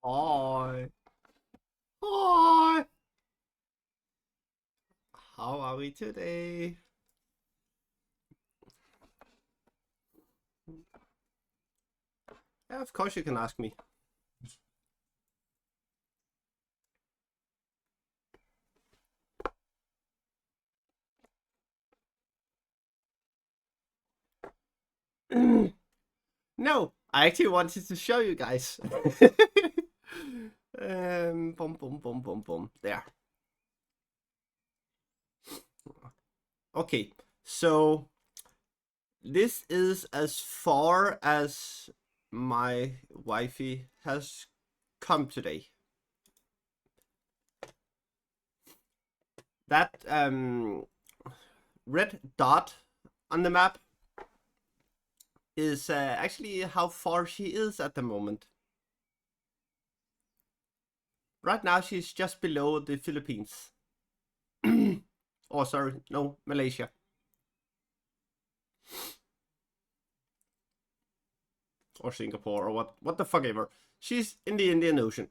Hi. Hi. How are we today? Yeah, of course you can ask me. No, I actually wanted to show you guys. Boom, boom, boom, boom, boom. There. Okay, so this is as far as my wifey has come today. That red dot on the map is actually how far she is at the moment. Right now she's just below the Philippines. Oh, sorry, no, Malaysia. Or Singapore, or what the fuck ever. She's in the Indian Ocean.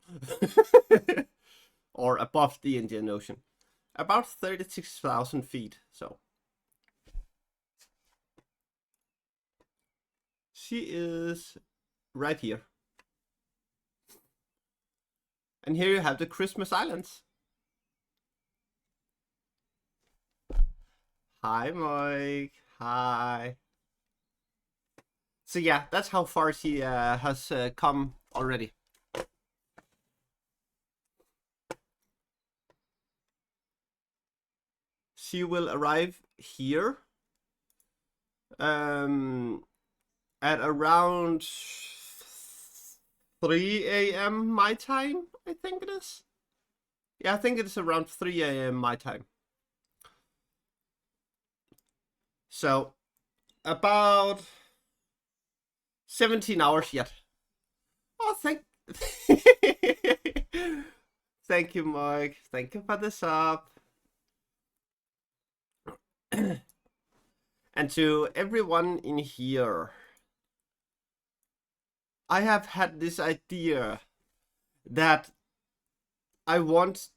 Or above the Indian Ocean. About 36,000 feet, so. She is right here. And here you have the Christmas Islands. Hi, Mike. Hi. So yeah, that's how far she has come already. She will arrive here at around 3 a.m. my time, I think it is. Yeah, I think it's around 3 a.m. my time. So, about 17 hours yet. Oh, thank Thank you, Mike. Thank you for the sub. And to everyone in here, I have had this idea that I want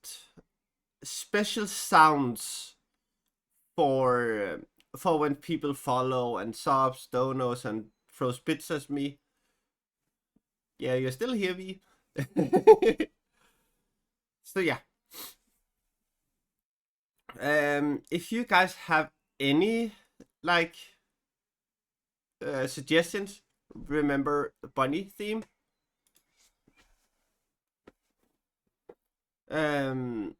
special sounds for when people follow and subs, donos, and throws bits at me. Yeah, you're still here, V. So yeah. If you guys have any like suggestions, remember bunny theme. Um,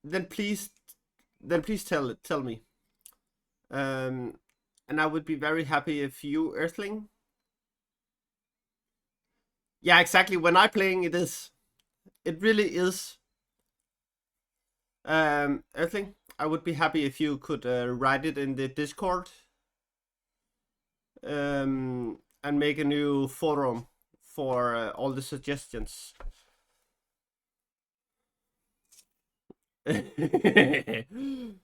then please tell me. And I would be very happy if you, Earthling. Yeah, exactly. When I playing, it really is. Earthling, I would be happy if you could write it in the Discord. And make a new forum for all the suggestions.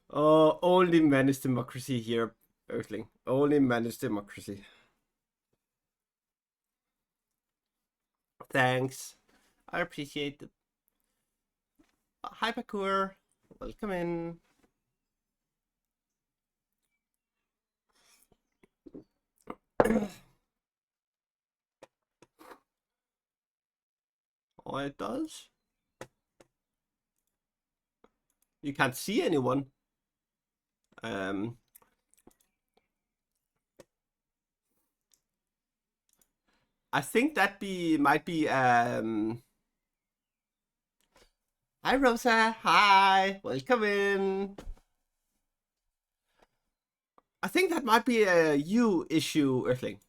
Oh, only managed democracy here, Earthling. Only managed democracy. Thanks. I appreciate it. Hi, Parkour. Welcome in. Oh, it does? You can't see anyone. I think that might be Hi Rosa, hi, welcome in. I think that might be a you issue, Earthling.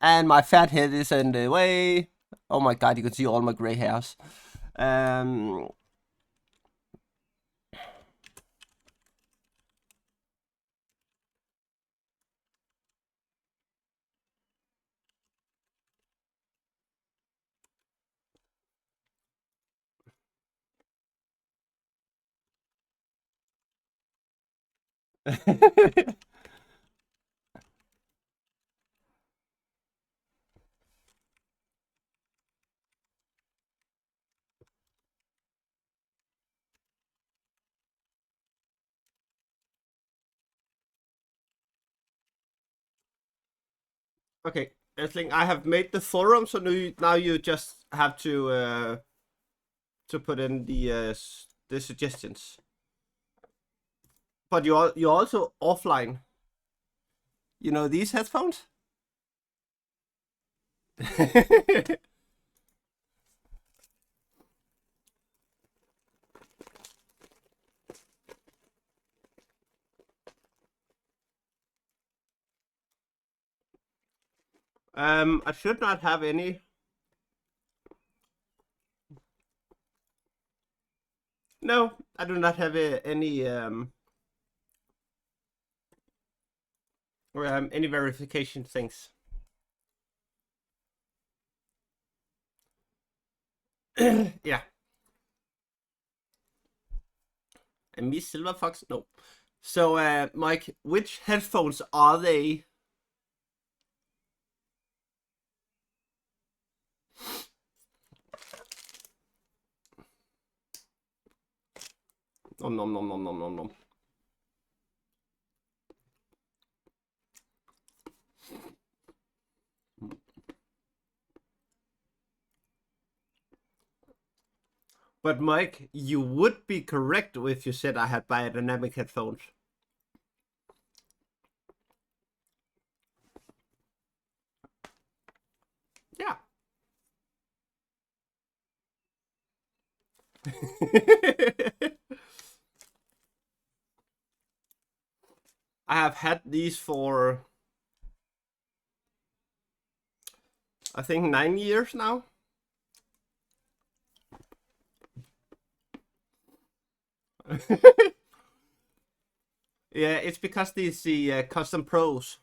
And my fat head is in the way. Oh my god, you can see all my gray hairs. Okay, I think I have made the forum, so now you just have to put in the suggestions. But you're also offline. You know these headphones? I should not have any. No, I do not have any verification things. Yeah. And me Silver Fox? No. So, Mike, which headphones are they? Nom nom nom nom nom nom nom. But Mike, you would be correct if you said I had biodynamic headphones. Yeah. I have had these for I think 9 years now. Yeah, it's because these the custom pros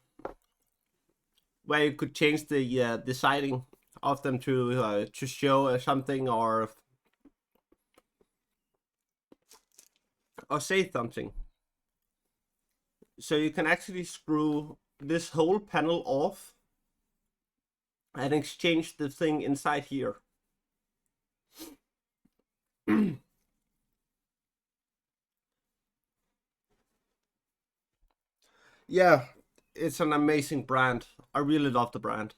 where you could change the siding of them to show something or say something. So you can actually screw this whole panel off and exchange the thing inside here. Yeah, it's an amazing brand. I really love the brand.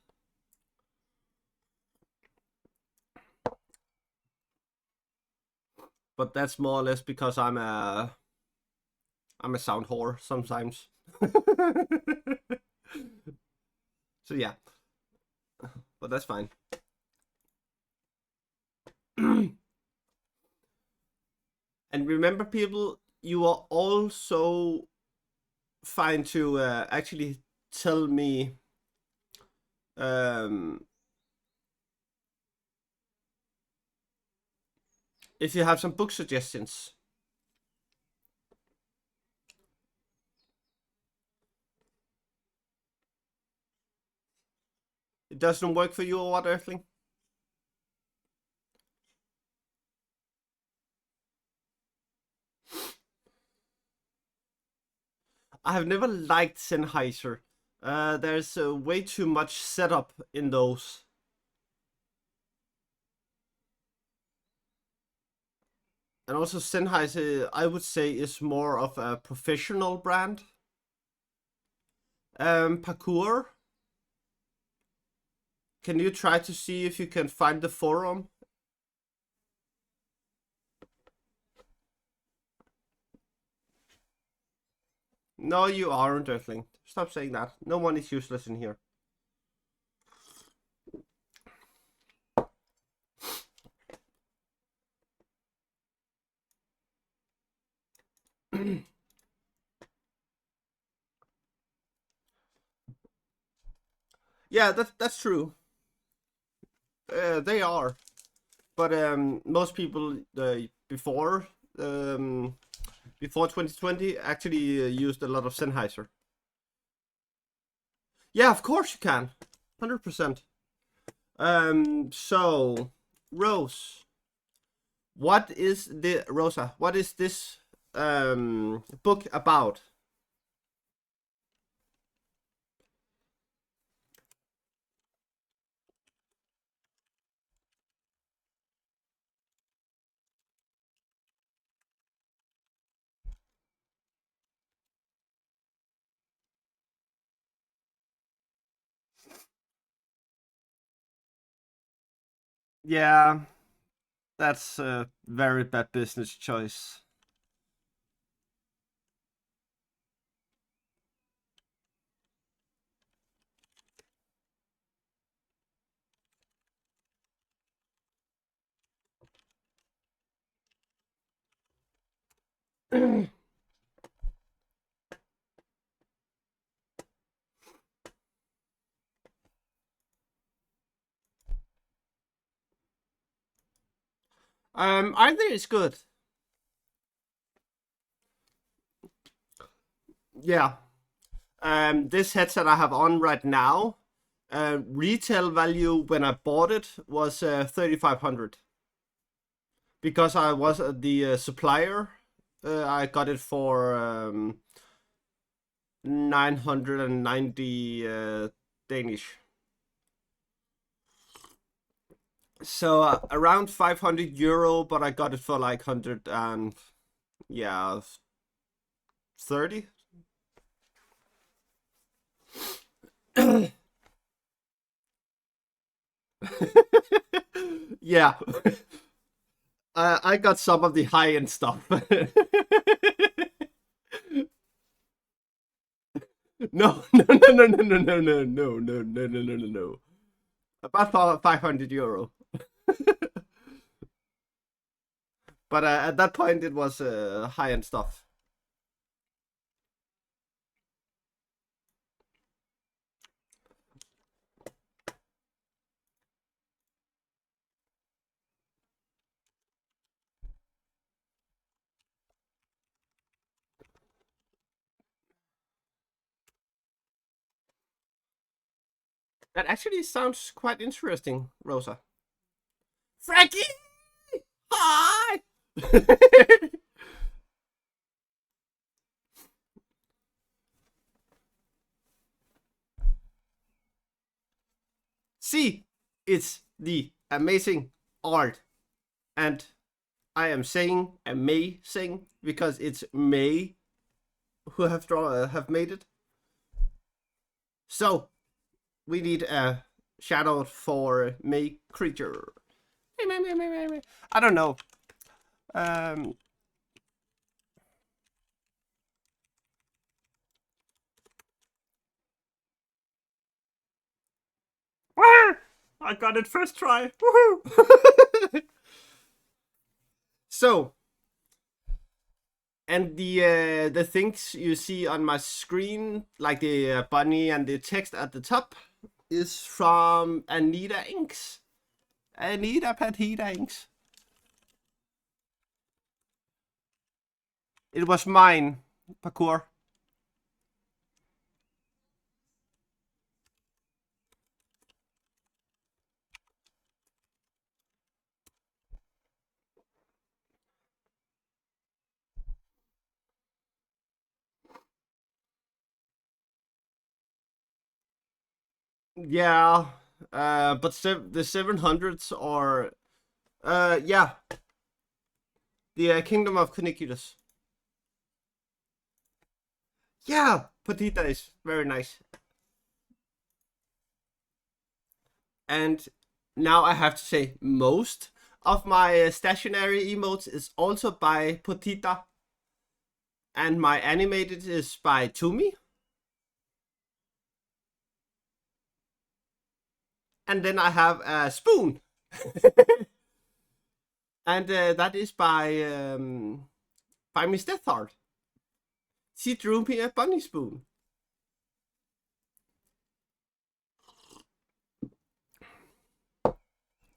But that's more or less because I'm a sound whore sometimes. So yeah, but that's fine. And remember, people, you are also fine to actually tell me um, if you have some book suggestions. It doesn't work for you or what, Earthling? I have never liked Sennheiser. There's way too much setup in those. And also Sennheiser, I would say, is more of a professional brand. Parkour. Can you try to see if you can find the forum? No, you aren't, Earthling. Stop saying that. No one is useless in here. Yeah, that's true. They are, but most people um, before 2020 actually used a lot of Sennheiser. Yeah, of course you can, 100%. So Rose, Rosa? What is this book about? Yeah, that's a very bad business choice. I think it's good. Yeah. This headset I have on right now, retail value when I bought it was 3,500. Because I was the supplier, I got it for 990 Danish. So around 500 euro, but I got it for like 100 and yeah, 30. Yeah. I got some of the high end stuff. No, no, no, no, no, no, no, no, no, no, no, no, no, no, no. About 500 euro. But at that point, it was high end stuff. That actually sounds quite interesting, Rosa. Frankie! Hi! See, it's the amazing art. And I am saying amazing because it's May who have made it. So we need a shout out for May Creature. I don't know. Um, I got it first try. Woohoo! So, and the things you see on my screen, like the bunny and the text at the top, is from Anita Inks. Anita Patita Inks. It was mine, parkour. Yeah, but the 700s are, yeah, the Kingdom of Cuniculus. Yeah, Patita is very nice. And now I have to say, most of my stationary emotes is also by Potita, and my animated is by Tumi, and then I have a spoon, and that is by Miss Deathheart. She drew me a bunny spoon.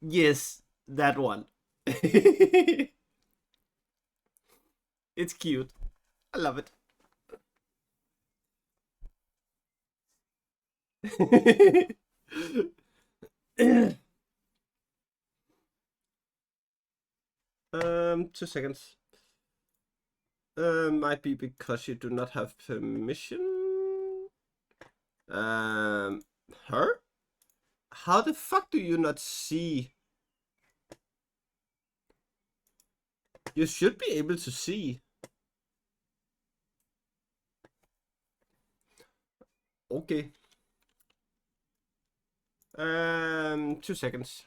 Yes, that one. It's cute. I love it. um, 2 seconds. Might be because you do not have permission. Um, her? How the fuck do you not see? You should be able to see. Okay. 2 seconds.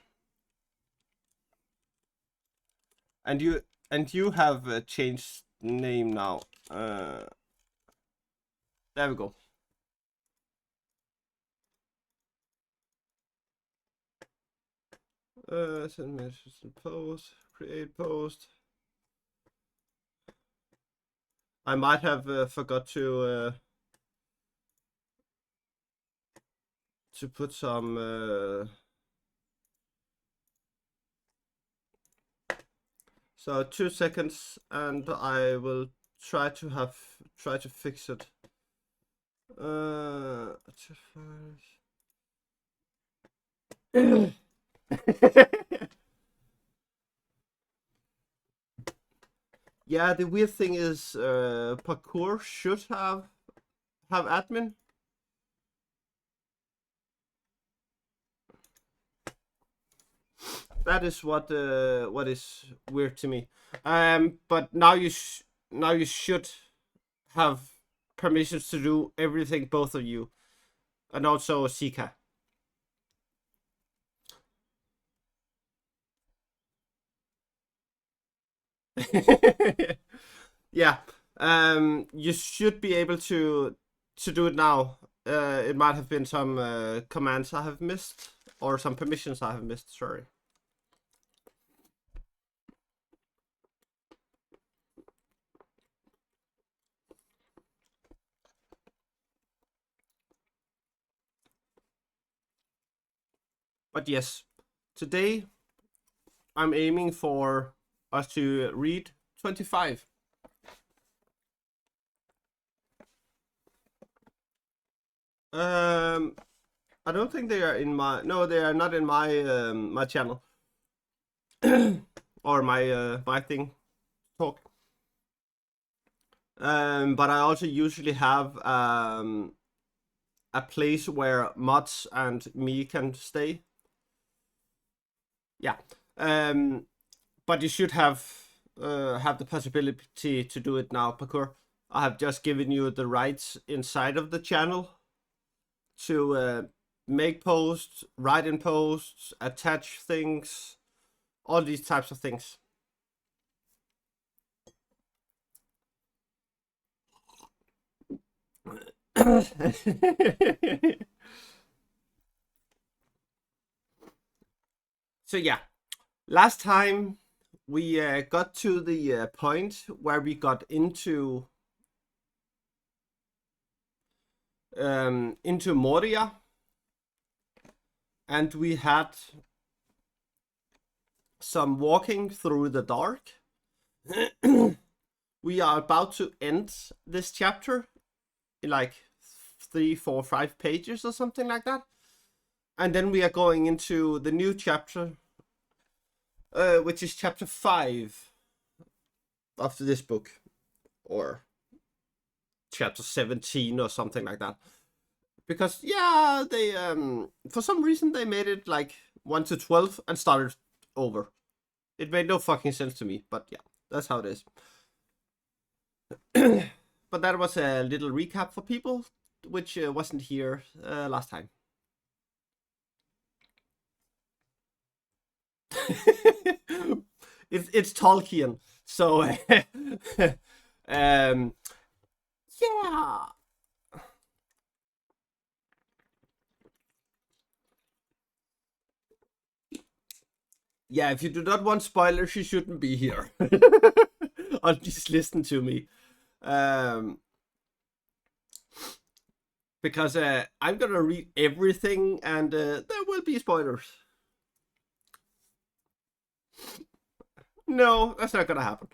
And you have changed name now. There we go. Send messages and post. Create post. I might have forgot to put some. So 2 seconds, and I will try to fix it. Yeah, the weird thing is, parkour should have admin. That is what is weird to me. But now you should have permissions to do everything, both of you, and also Sika. Yeah. You should be able to do it now. It might have been some commands I have missed, or some permissions I have missed. Sorry. But yes, today I'm aiming for us to read 25. I don't think they are in my. No, they are not in my my channel or my thing talk. But I also usually have a place where mods and me can stay. Yeah. But you should have the possibility to do it now, Parkour. I have just given you the rights inside of the channel to make posts, write in posts, attach things, all these types of things. So yeah, last time we got to the point where we got into Moria, and we had some walking through the dark. We are about to end this chapter in like 3, 4, 5 pages or something like that, and then we are going into the new chapter, which is chapter 5 of this book, or chapter 17 or something like that. Because yeah, they for some reason they made it like 1 to 12 and started over. It made no fucking sense to me, but yeah, that's how it is. But that was a little recap for people which wasn't here last time. It's Tolkien, so yeah. Yeah, if you do not want spoilers, you shouldn't be here. Or just listen to me. Because I'm gonna read everything, and there will be spoilers. No, that's not gonna happen.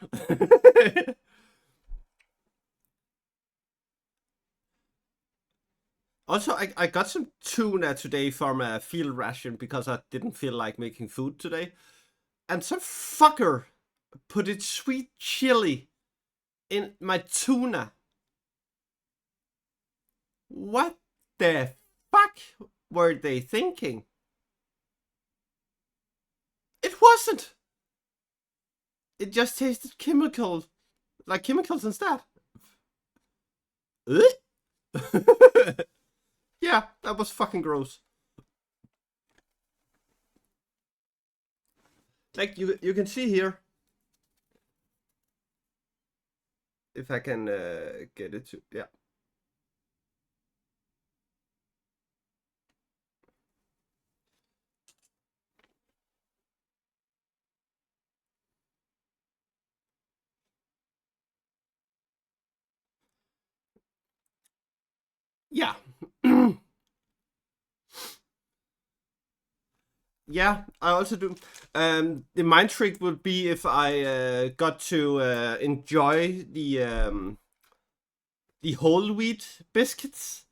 Also, I got some tuna today from a field ration because I didn't feel like making food today. And some fucker put its sweet chili in my tuna. What the fuck were they thinking? It wasn't. It just tasted chemicals, like chemicals instead. Yeah, that was fucking gross. Like you can see here, if I can get it to, yeah. Yeah. Yeah, I also do. The mind trick would be if I got to enjoy the whole wheat biscuits,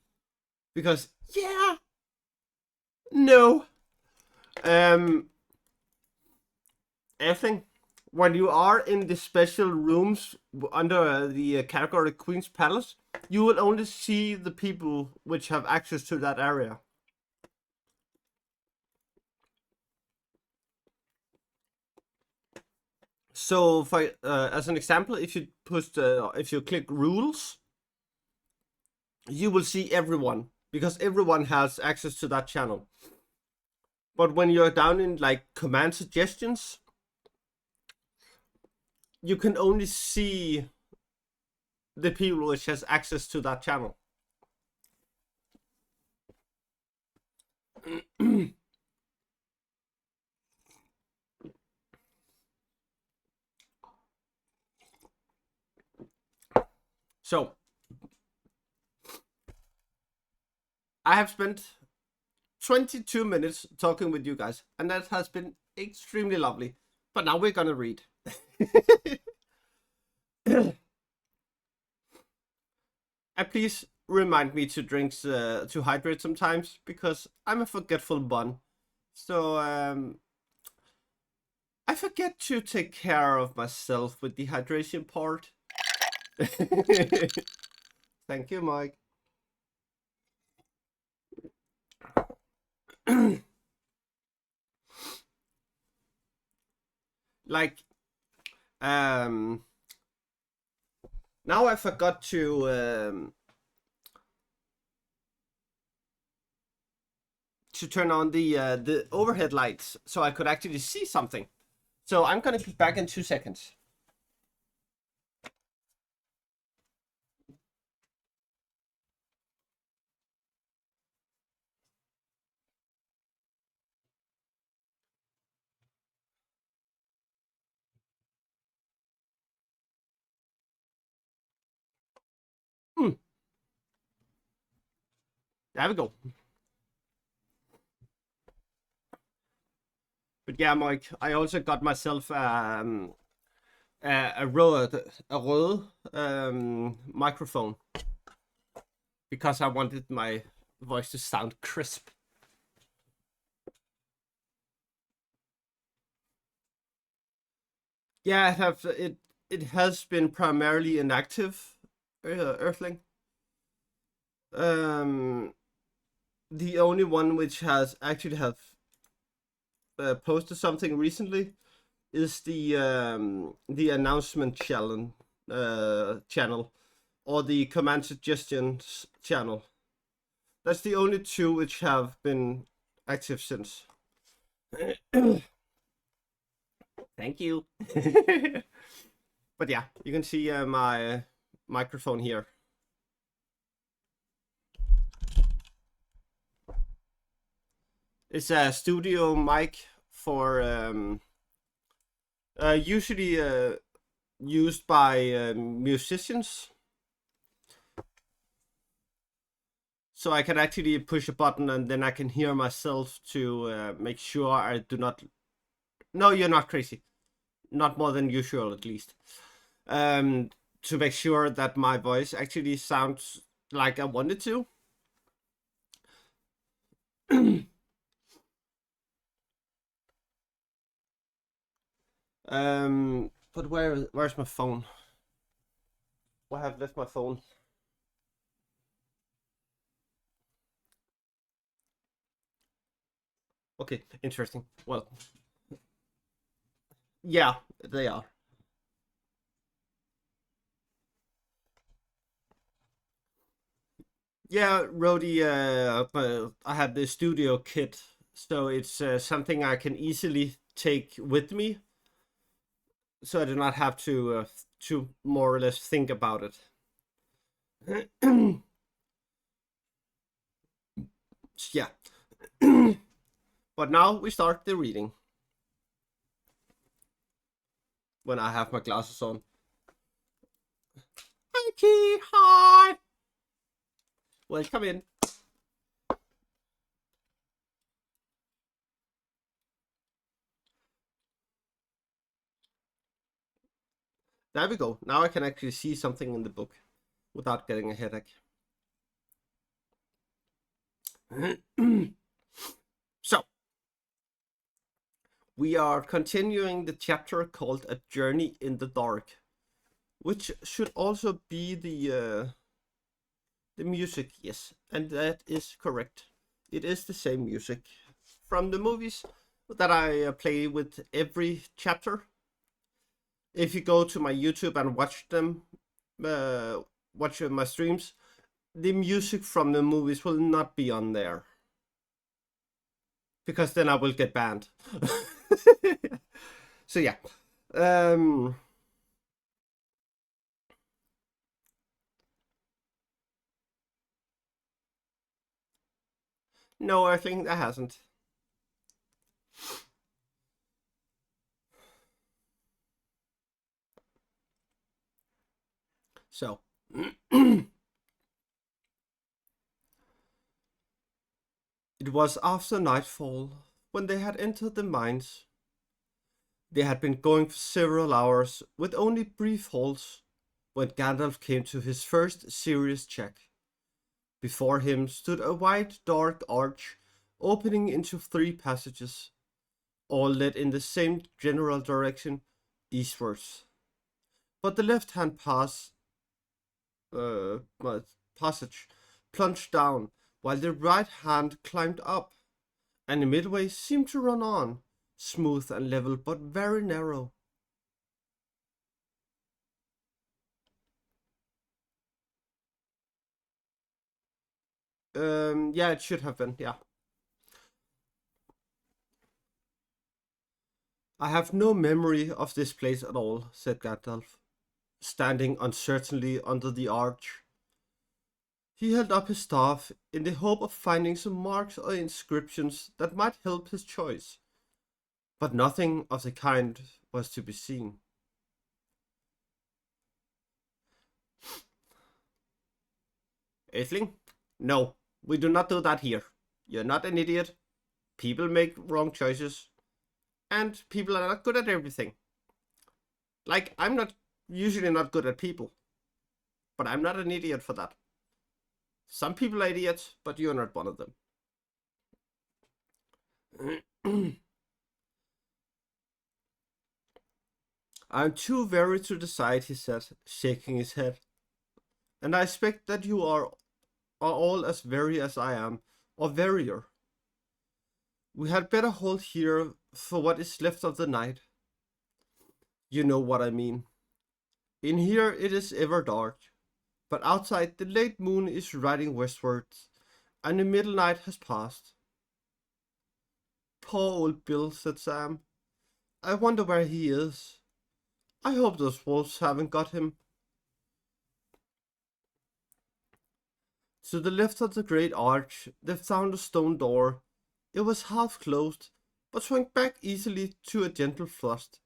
because yeah, no, um, everything. When you are in the special rooms under the category Queen's Palace, you will only see the people which have access to that area. So, for as an example, if you click rules, you will see everyone because everyone has access to that channel. But when you're down in like command suggestions, you can only see the people which has access to that channel. So I have spent 22 minutes talking with you guys, and that has been extremely lovely. But now we're gonna read. And please remind me to drink to hydrate sometimes, because I'm a forgetful bun. So I forget to take care of myself with the hydration part. Thank you, Mike. Like, now I forgot to turn on the overhead lights so I could actually see something. So I'm gonna be back in 2 seconds. There we go. But yeah, Mike, I also got myself a rød microphone because I wanted my voice to sound crisp. Yeah, it has been primarily inactive, Earthling. The only one which has actually have posted something recently is the announcement channel or the command suggestions channel. That's the only two which have been active since. Thank you. But yeah, you can see my microphone here. It's a studio mic for usually used by musicians. So I can actually push a button and then I can hear myself to make sure I do not. No, you're not crazy. Not more than usual, at least. To make sure that my voice actually sounds like I wanted to. But where's my phone? I have left my phone. Okay, interesting. Well, yeah, they are. Yeah, Rody, but I have the studio kit, so it's something I can easily take with me, so I do not have to to more or less think about it. Yeah. But now we start the reading. When I have my glasses on. Hi, Key. Hi. Welcome in. There we go. Now I can actually see something in the book without getting a headache. So, we are continuing the chapter called A Journey in the Dark, which should also be the music, yes, and that is correct. It is the same music from the movies that I play with every chapter. If you go to my YouTube and watch them, watch my streams, the music from the movies will not be on there. Because then I will get banned. So yeah. No, I think that hasn't. So. It was after nightfall when they had entered the mines. They had been going for several hours with only brief halts when Gandalf came to his first serious check. Before him stood a wide, dark arch opening into 3 passages, all led in the same general direction, eastwards. But the left-hand passage plunged down, while the right hand climbed up, and the midway seemed to run on, smooth and level but very narrow. Yeah, it should have been, yeah. I have no memory of this place at all, said Gandalf, standing uncertainly under the arch. He held up his staff in the hope of finding some marks or inscriptions that might help his choice, but nothing of the kind was to be seen. Aisling? No, we do not do that here. You're not an idiot. People make wrong choices, and people are not good at everything. Like, I'm not usually not good at people, but I'm not an idiot for that. Some people are idiots, but you're not one of them. I'm too weary to decide, he said, shaking his head. And I expect that you are all as weary as I am, or wearier. We had better hold here for what is left of the night. You know what I mean. In here it is ever dark, but outside the late moon is riding westwards, and the middle night has passed. Poor old Bill, said Sam. I wonder where he is. I hope those wolves haven't got him. To the left of the great arch, they found a stone door. It was half closed, but swung back easily to a gentle thrust.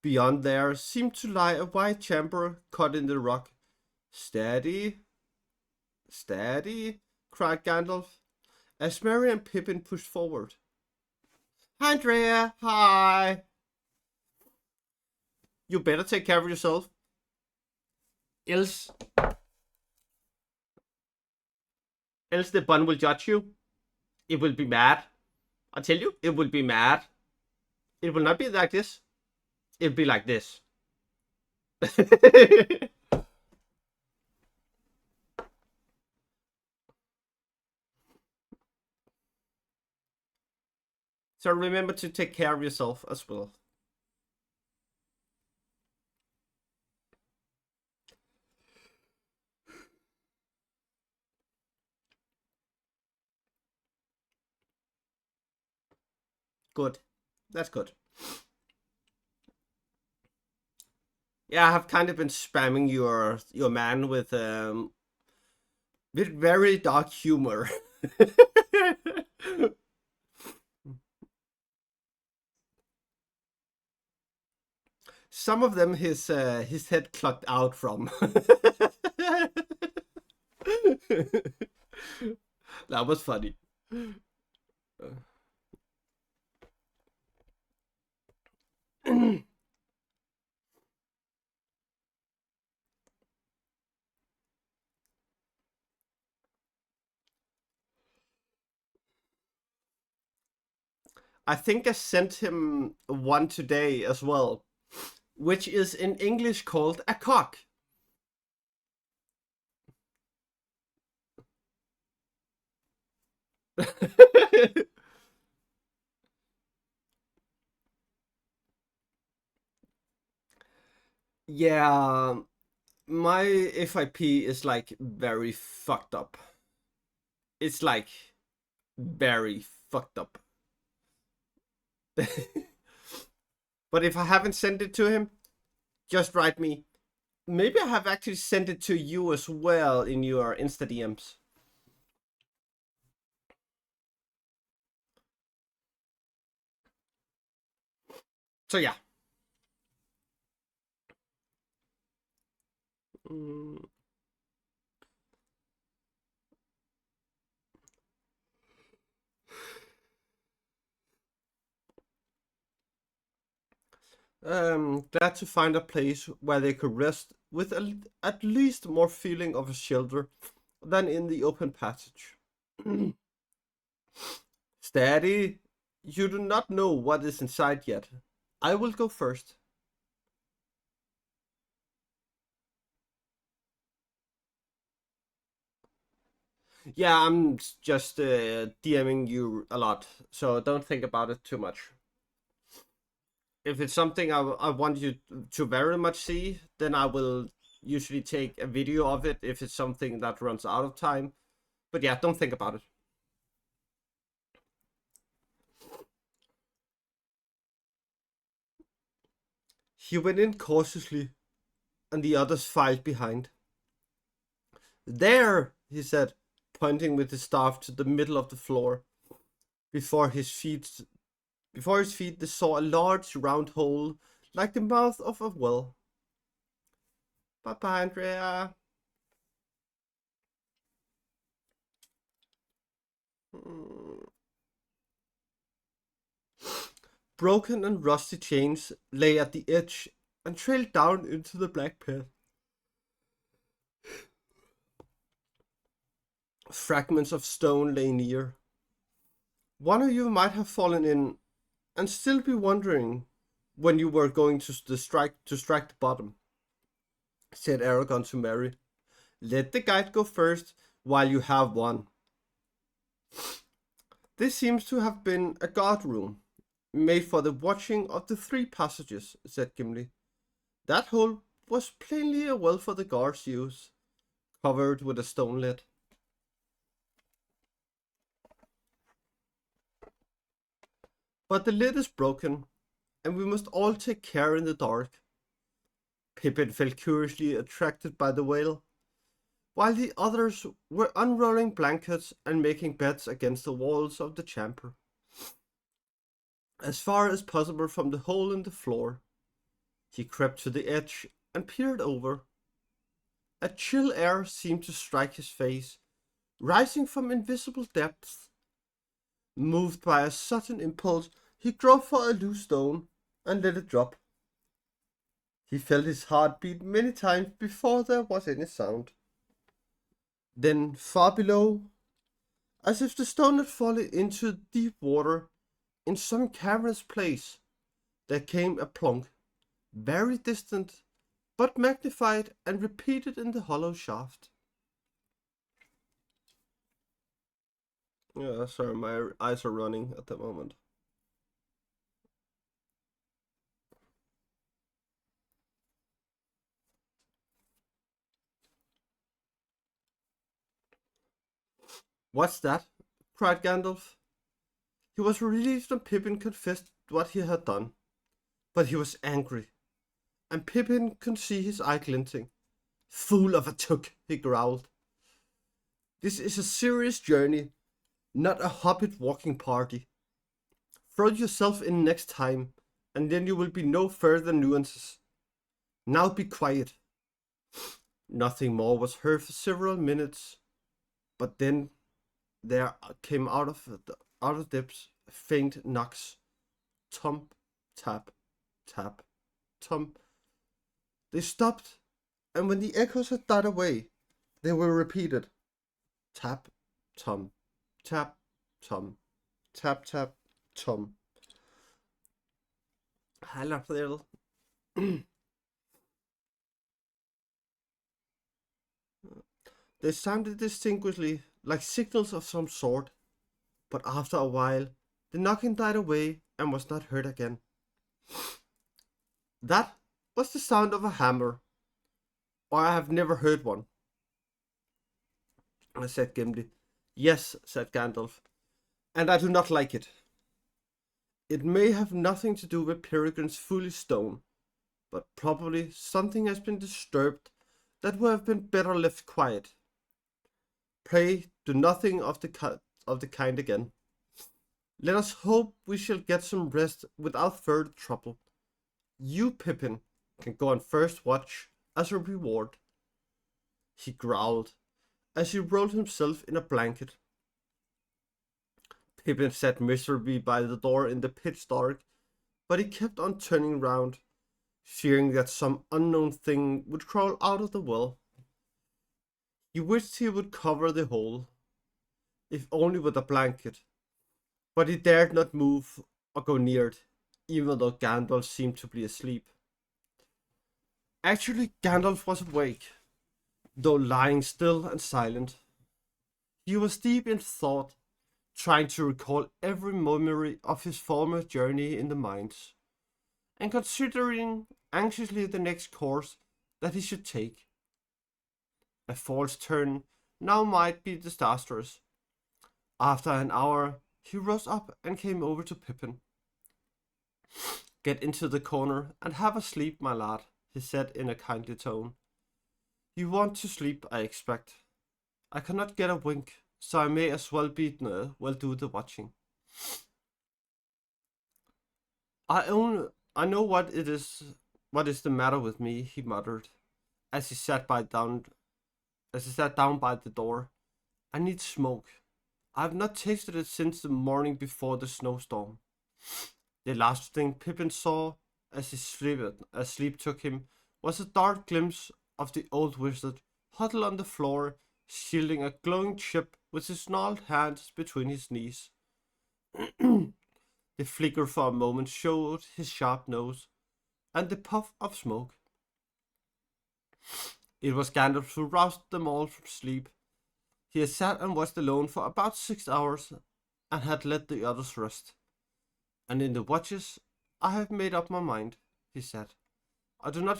Beyond there seemed to lie a wide chamber cut in the rock. Steady, steady, cried Gandalf, as Merry and Pippin pushed forward. Hi, Andrea, hi. You better take care of yourself. Else the bun will judge you. It will be mad. I tell you, it will be mad. It will not be like this. It'll be like this. So remember to take care of yourself as well. Good. That's good. Yeah, I have kind of been spamming your man with very dark humor. Some of them his head clucked out from. That was funny. I think I sent him one today as well, which is in English called a cock. Yeah, my FIP is like very fucked up. It's like very fucked up. But if I haven't sent it to him, just write me. Maybe I have actually sent it to you as well in your Insta DMs. So yeah. Mm. Glad to find a place where they could rest with at least more feeling of a shelter than in the open passage. Steady, you do not know what is inside yet. I will go first. Yeah, I'm just DMing you a lot, so don't think about it too much. If it's something I want you to very much see, then I will usually take a video of it if it's something that runs out of time. But yeah, don't think about it. He went in cautiously, and the others filed behind. There, he said, pointing with his staff to the middle of the floor. Before his feet, before his feet, they saw a large round hole, like the mouth of a well. Bye bye, Andrea. Mm. Broken and rusty chains lay at the edge and trailed down into the black pit. Fragments of stone lay near. One of you might have fallen in and still be wondering when you were going to strike the bottom, said Aragon to Mary. Let the guide go first while you have one. This seems to have been a guard room, made for the watching of the three passages, said Gimli. That hole was plainly a well for the guards' use, covered with a stone lid. But the lid is broken, and we must all take care in the dark. Pippin felt curiously attracted by the whale, while the others were unrolling blankets and making beds against the walls of the chamber. As far as possible from the hole in the floor, he crept to the edge and peered over. A chill air seemed to strike his face, rising from invisible depths. Moved by a sudden impulse, he groped for a loose stone and let it drop. He felt his heart beat many times before there was any sound. Then, far below, as if the stone had fallen into deep water in some cavernous place, there came a plunk, very distant, but magnified and repeated in the hollow shaft. Yeah, sorry, my eyes are running at the moment. What's that? Cried Gandalf. He was relieved when Pippin confessed what he had done, but he was angry, and Pippin could see his eye glinting. "Fool of a took," he growled. "This is a serious journey, not a hobbit walking party. Throw yourself in next time, and then you will be no further nuances. Now be quiet." Nothing more was heard for several minutes, but then there came out of depths faint knocks. Thump, tap, tap, thump. They stopped, and when the echoes had died away, they were repeated. Tap, thump, tap, thump, tap, tap, thump. Hello. They sounded distinctly like signals of some sort, but after a while the knocking died away and was not heard again. "That was the sound of a hammer, or I have never heard one," said Gimli. "Yes," said Gandalf, "and I do not like it. It may have nothing to do with Peregrine's foolish stone, but probably something has been disturbed that would have been better left quiet. Pray do nothing of the kind again. Let us hope we shall get some rest without further trouble. You, Pippin, can go on first watch as a reward." He growled as he rolled himself in a blanket. Pippin sat miserably by the door in the pitch dark, but he kept on turning round, fearing that some unknown thing would crawl out of the well. He wished he would cover the hole, if only with a blanket, but he dared not move or go near it, even though Gandalf seemed to be asleep. Actually, Gandalf was awake, though lying still and silent. He was deep in thought, trying to recall every memory of his former journey in the mines, and considering anxiously the next course that he should take. A false turn now might be disastrous. After an hour, he rose up and came over to Pippin. "Get into the corner and have a sleep, my lad," he said in a kindly tone. "You want to sleep, I expect. I cannot get a wink, so I may as well do the watching." I know what is the matter with me," he muttered, as he sat down by the door. "I need smoke. I have not tasted it since the morning before the snowstorm." The last thing Pippin saw as sleep took him was a dark glimpse of the old wizard huddled on the floor, shielding a glowing chip with his gnarled hands between his knees. The flicker for a moment showed his sharp nose, and the puff of smoke. It was Gandalf who roused them all from sleep. He had sat and watched alone for about 6 hours, and had let the others rest. "And in the watches I have made up my mind," he said. I do not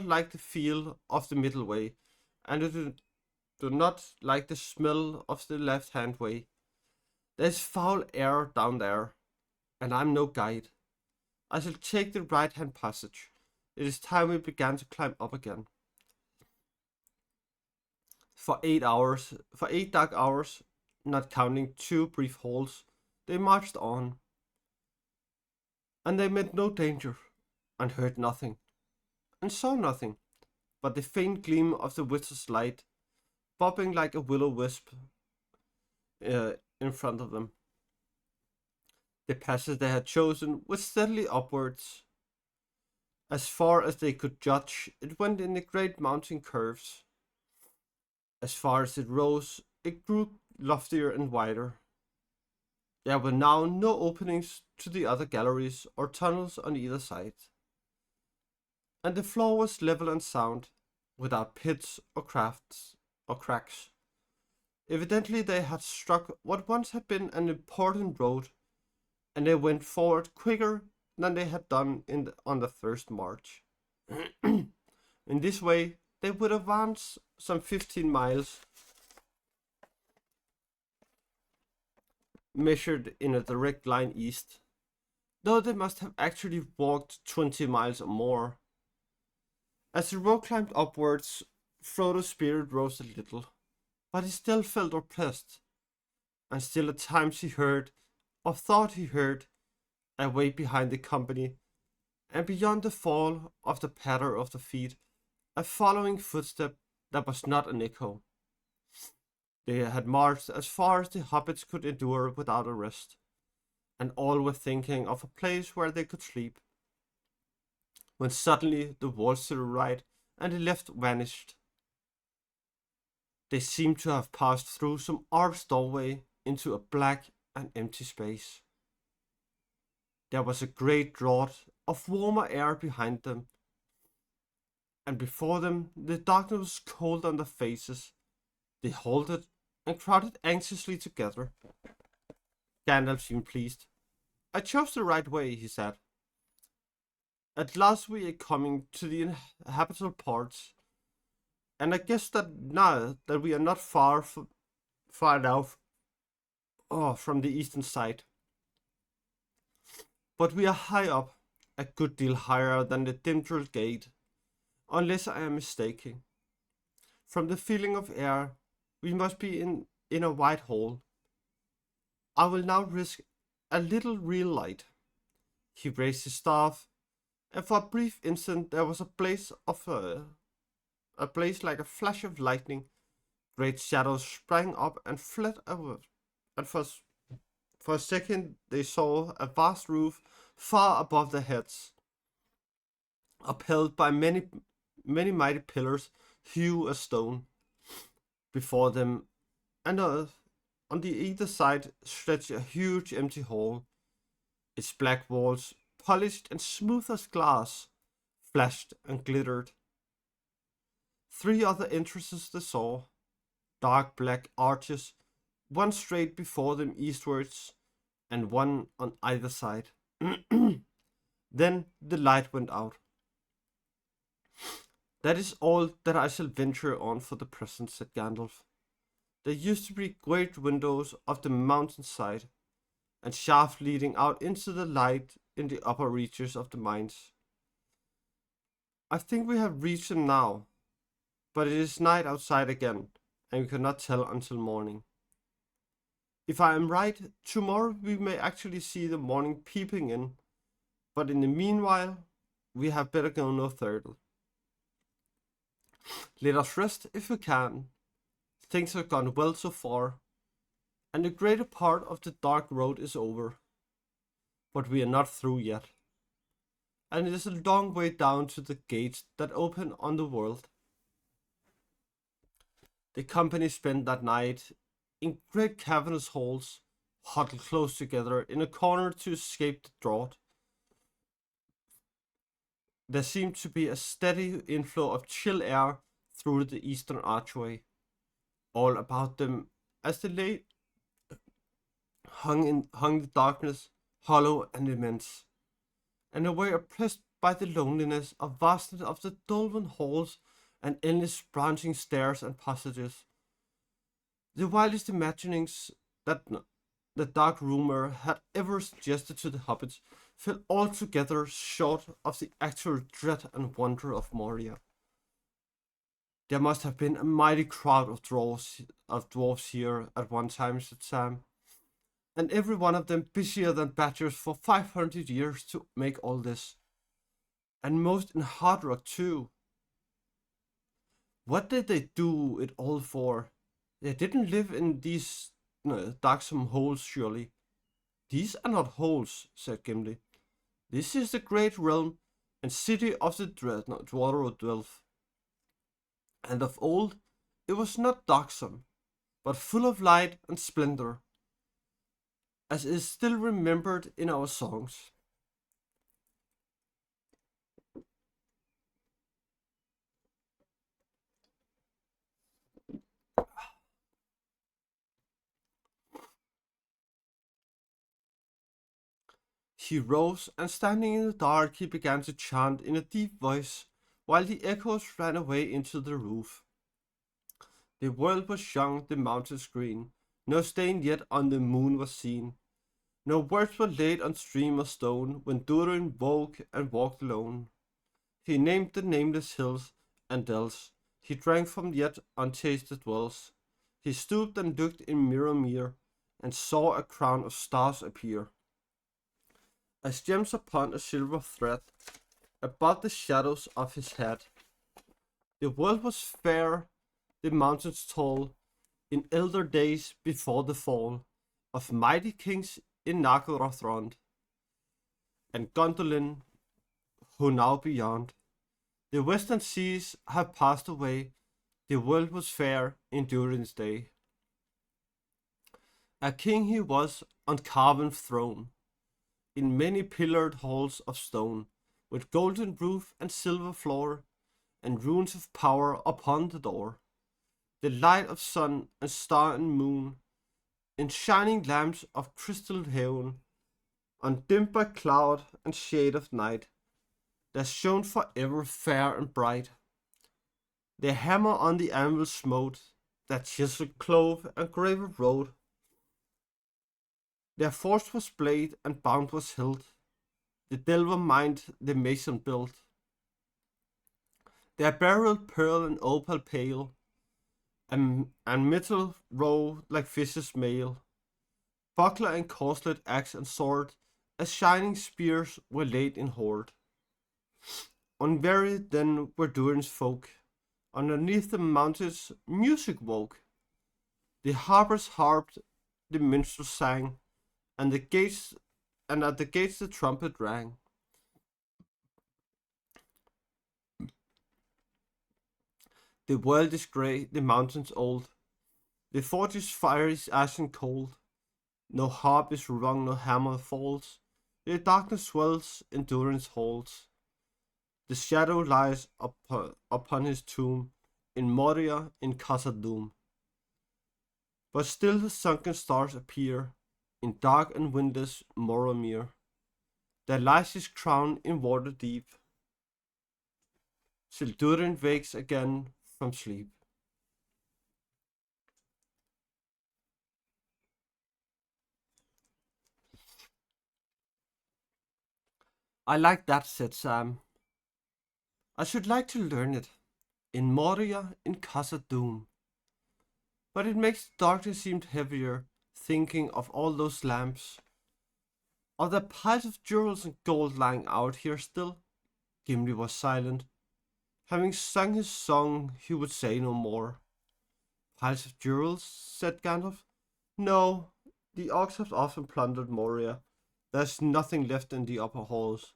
like the feel of the middle way, and I do not like the smell of the left-hand way. There's foul air down there, and I'm no guide. I shall take the right-hand passage. It is time we began to climb up again." For 8 dark hours, not counting 2 brief halts, they marched on. And they met no danger, and heard nothing, and saw nothing, but the faint gleam of the wizard's light, bobbing like a will-o'-wisp in front of them. The passage they had chosen was steadily upwards. As far as they could judge, it went in the great mountain curves. As far as it rose, it grew loftier and wider. There were now no openings to the other galleries or tunnels on either side, and the floor was level and sound, without pits or cracks. Evidently they had struck what once had been an important road, and they went forward quicker than they had done on the first march. In this way they would advance some 15 miles, measured in a direct line east, though they must have actually walked 20 miles or more. As the road climbed upwards, Frodo's spirit rose a little, but he still felt oppressed, and still at times he heard, or thought he heard, away behind the company, and beyond the fall of the patter of the feet, a following footstep that was not an echo. They had marched as far as the hobbits could endure without a rest, and all were thinking of a place where they could sleep, when suddenly the walls to the right and the left vanished. They seemed to have passed through some arched doorway into a black and empty space. There was a great draught of warmer air behind them, and before them the darkness was cold on their faces. They halted and crowded anxiously together. Gandalf seemed pleased. "I chose the right way," he said. "At last we are coming to the inhabitable parts, and I guess that now that we are not far enough from the eastern side. But we are high up, a good deal higher than the Dimdril Gate, unless I am mistaken. From the feeling of air, we must be in a wide hall. I will now risk a little real light." He raised his staff, and for a brief instant there was a blaze like a flash of lightning. Great shadows sprang up and fled away, and for a second they saw a vast roof far above their heads, upheld by many mighty pillars, huge as stone. Before them, and on the either side, stretched a huge empty hall. Its black walls, polished and smooth as glass, flashed and glittered. Three other entrances they saw, dark black arches, one straight before them eastwards, and one on either side. Then the light went out. "That is all that I shall venture on for the present," said Gandalf. "There used to be great windows of the mountainside, and shafts leading out into the light in the upper reaches of the mines. I think we have reached them now, but it is night outside again, and we cannot tell until morning. If I am right, tomorrow we may actually see the morning peeping in, but in the meanwhile, we had better go no further. Let us rest if we can. Things have gone well so far, and the greater part of the dark road is over. But we are not through yet, and it is a long way down to the gates that open on the world." The company spent that night in great cavernous halls, huddled close together in a corner to escape the draught. There seemed to be a steady inflow of chill air through the eastern archway. All about them, as they lay, hung the darkness, hollow and immense, and they were oppressed by the loneliness of vastness of the dolmen halls and endless branching stairs and passages. The wildest imaginings that the dark rumor had ever suggested to the hobbits fell altogether short of the actual dread and wonder of Moria. "There must have been a mighty crowd of dwarves here at one time," said Sam, "and every one of them busier than badgers for 500 years to make all this. And most in hard rock too. What did they do it all for? They didn't live in these darksome holes, surely." "These are not holes," said Gimli. "This is the great realm and city of the Dwarf. And of old it was not darksome, but full of light and splendor, as is still remembered in our songs." He rose, and standing in the dark, he began to chant in a deep voice, while the echoes ran away into the roof. The world was young, the mountains green, no stain yet on the moon was seen. No words were laid on stream or stone when Durin woke and walked alone. He named the nameless hills and dells. He drank from yet untasted wells. He stooped and looked in mirror and saw a crown of stars appear, as gems upon a silver thread, above the shadows of his head. The world was fair, the mountains tall, in elder days before the fall of mighty kings in Nagorothrond, and Gondolin, who now beyond the western seas have passed away. The world was fair in Durin's day. A king he was on carven throne, in many pillared halls of stone, with golden roof and silver floor, and runes of power upon the door. The light of sun and star and moon, in shining lamps of crystal heaven, undimmed by cloud and shade of night, that shone forever fair and bright. Their hammer on the anvil smote, that chisel clove and graver wrote. Their force was blade and bound was hilt, the delver mind the mason built. Their beryl, pearl, and opal pale, and metal row like fishes' mail. Buckler and corslet, axe and sword, as shining spears were laid in hoard. Unwearied then were Durin's folk, underneath the mountains music woke. The harpers harped, the minstrels sang, and at the gates the trumpet rang. The world is grey, the mountains old, the forge's fire is ashen cold. No harp is rung, no hammer falls, the darkness swells in Durin's halls. The shadow lies upon his tomb, in Moria, in Khazad-dûm. But still the sunken stars appear, in dark and windless Morromere. There lies his crown in water deep, till Durin wakes again from sleep. I like that, said Sam. I should like to learn it. In Moria, in Khazad-dûm. But it makes the darkness seem heavier, thinking of all those lamps. Are there piles of jewels and gold lying out here still? Gimli was silent. Having sung his song, he would say no more. Piles of jewels, said Gandalf. No, the orcs have often plundered Moria. There's nothing left in the upper halls.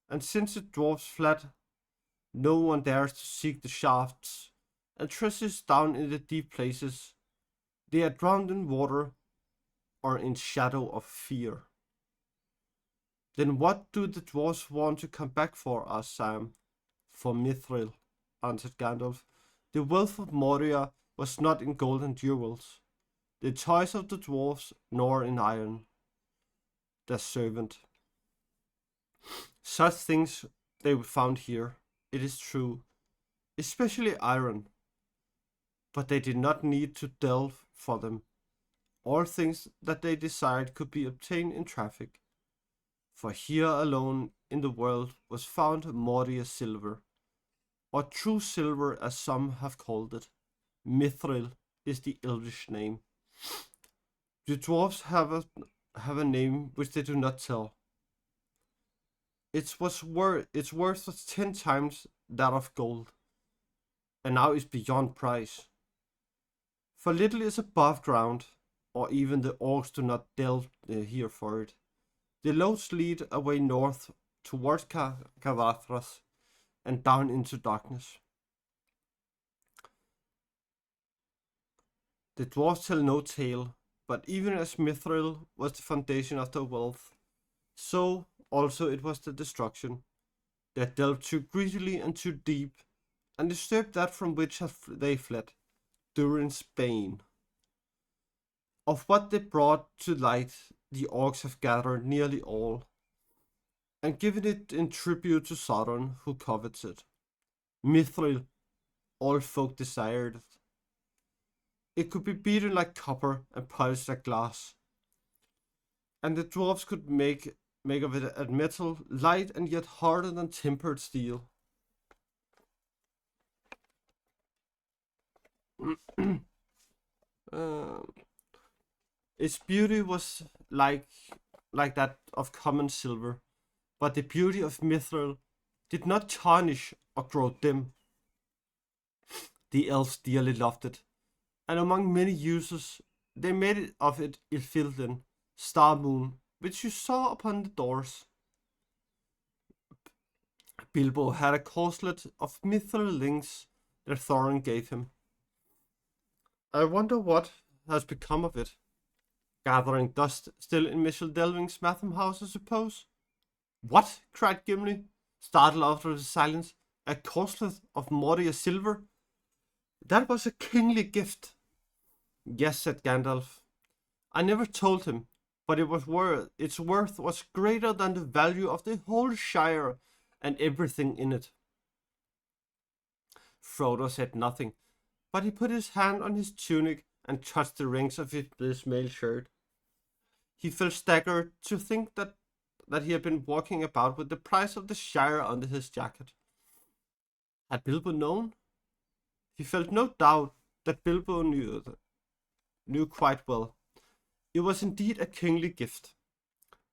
And since the dwarves fled, no one dares to seek the shafts and treasures down in the deep places. They are drowned in water or in shadow of fear. Then what do the dwarves want to come back for, asked Sam. For Mithril, answered Gandalf. The wealth of Moria was not in gold and jewels, the toys of the dwarves, nor in iron. Their servant. Such things they found here, it is true, especially iron. But they did not need to delve for them. All things that they desired could be obtained in traffic. For here alone in the world was found Moria silver, or true silver as some have called it. Mithril is the Elvish name. The dwarves have a name which they do not tell. Its worth was 10 times that of gold, and now is beyond price. For little is above ground, or even the orcs do not delve here for it. The loads lead away north towards Kavathras and down into darkness. The dwarves tell no tale, but even as Mithril was the foundation of their wealth, so also it was the destruction. They delved too greedily and too deep, and disturbed that from which they fled, Durin's bane. Of what they brought to light, the orcs have gathered nearly all, and given it in tribute to Sauron, who covets it. Mithril, all folk desired it. It could be beaten like copper and polished like glass. and the dwarves could make of it a metal light and yet harder than tempered steel. Um, its beauty was like that of common silver, but the beauty of mithril did not tarnish or grow dim. The elves dearly loved it, and among many uses, they made it of it Ilfilden, star moon, which you saw upon the doors. Bilbo had a corselet of mithril links that Thorin gave him. I wonder what has become of it. Gathering dust still in Michel Delving's Matham house, I suppose. What? Cried Gimli, startled after the silence. A corselet of Moria silver? That was a kingly gift. Yes, said Gandalf. I never told him, but its worth was greater than the value of the whole Shire and everything in it. Frodo said nothing, but he put his hand on his tunic and touched the rings of his mail shirt. He felt staggered to think that he had been walking about with the price of the Shire under his jacket. Had Bilbo known? He felt no doubt that Bilbo knew quite well. It was indeed a kingly gift,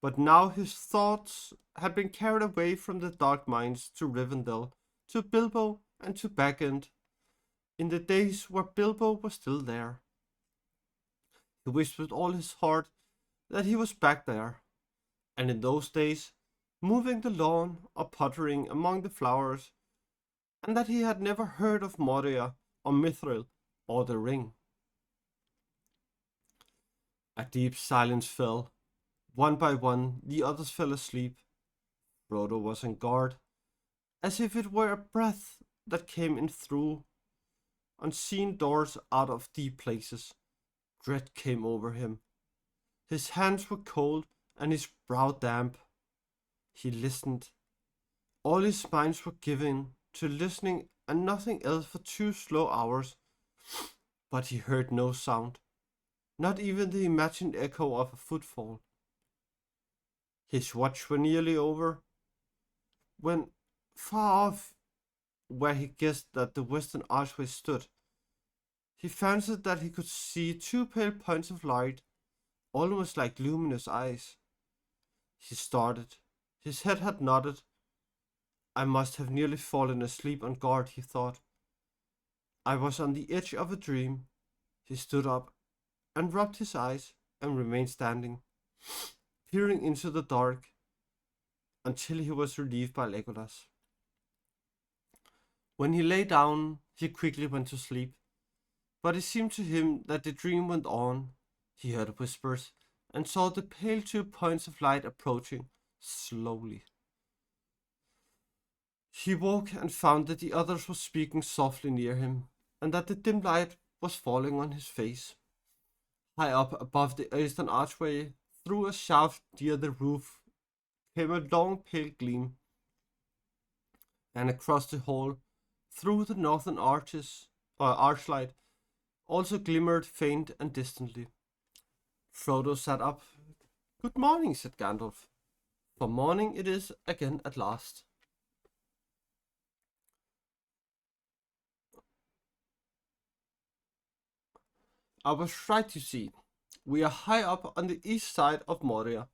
but now his thoughts had been carried away from the dark mines to Rivendell, to Bilbo and to Bag End, in the days where Bilbo was still there. He wished with all his heart that he was back there, and in those days, moving the lawn or pottering among the flowers, and that he had never heard of Moria or Mithril or the ring. A deep silence fell. One by one, the others fell asleep. Frodo was on guard, as if it were a breath that came in through unseen doors out of deep places. Dread came over him. His hands were cold and his brow damp. He listened. All his minds were given to listening and nothing else for 2 slow hours, but he heard no sound, not even the imagined echo of a footfall. His watch were nearly over, when far off, where he guessed that the western archway stood, he fancied that he could see 2 pale points of light, almost like luminous eyes. He started. His head had nodded. I must have nearly fallen asleep on guard, he thought. I was on the edge of a dream. He stood up and rubbed his eyes and remained standing, peering into the dark until he was relieved by Legolas. When he lay down, he quickly went to sleep, but it seemed to him that the dream went on. He heard whispers and saw the pale 2 points of light approaching slowly. He woke and found that the others were speaking softly near him, and that the dim light was falling on his face. High up above the eastern archway, through a shaft near the roof, came a long pale gleam, and across the hall, through the northern archlight, also glimmered faint and distantly. Frodo sat up. Good morning, said Gandalf. For morning it is again at last. I was right, you see. We are high up on the east side of Moria.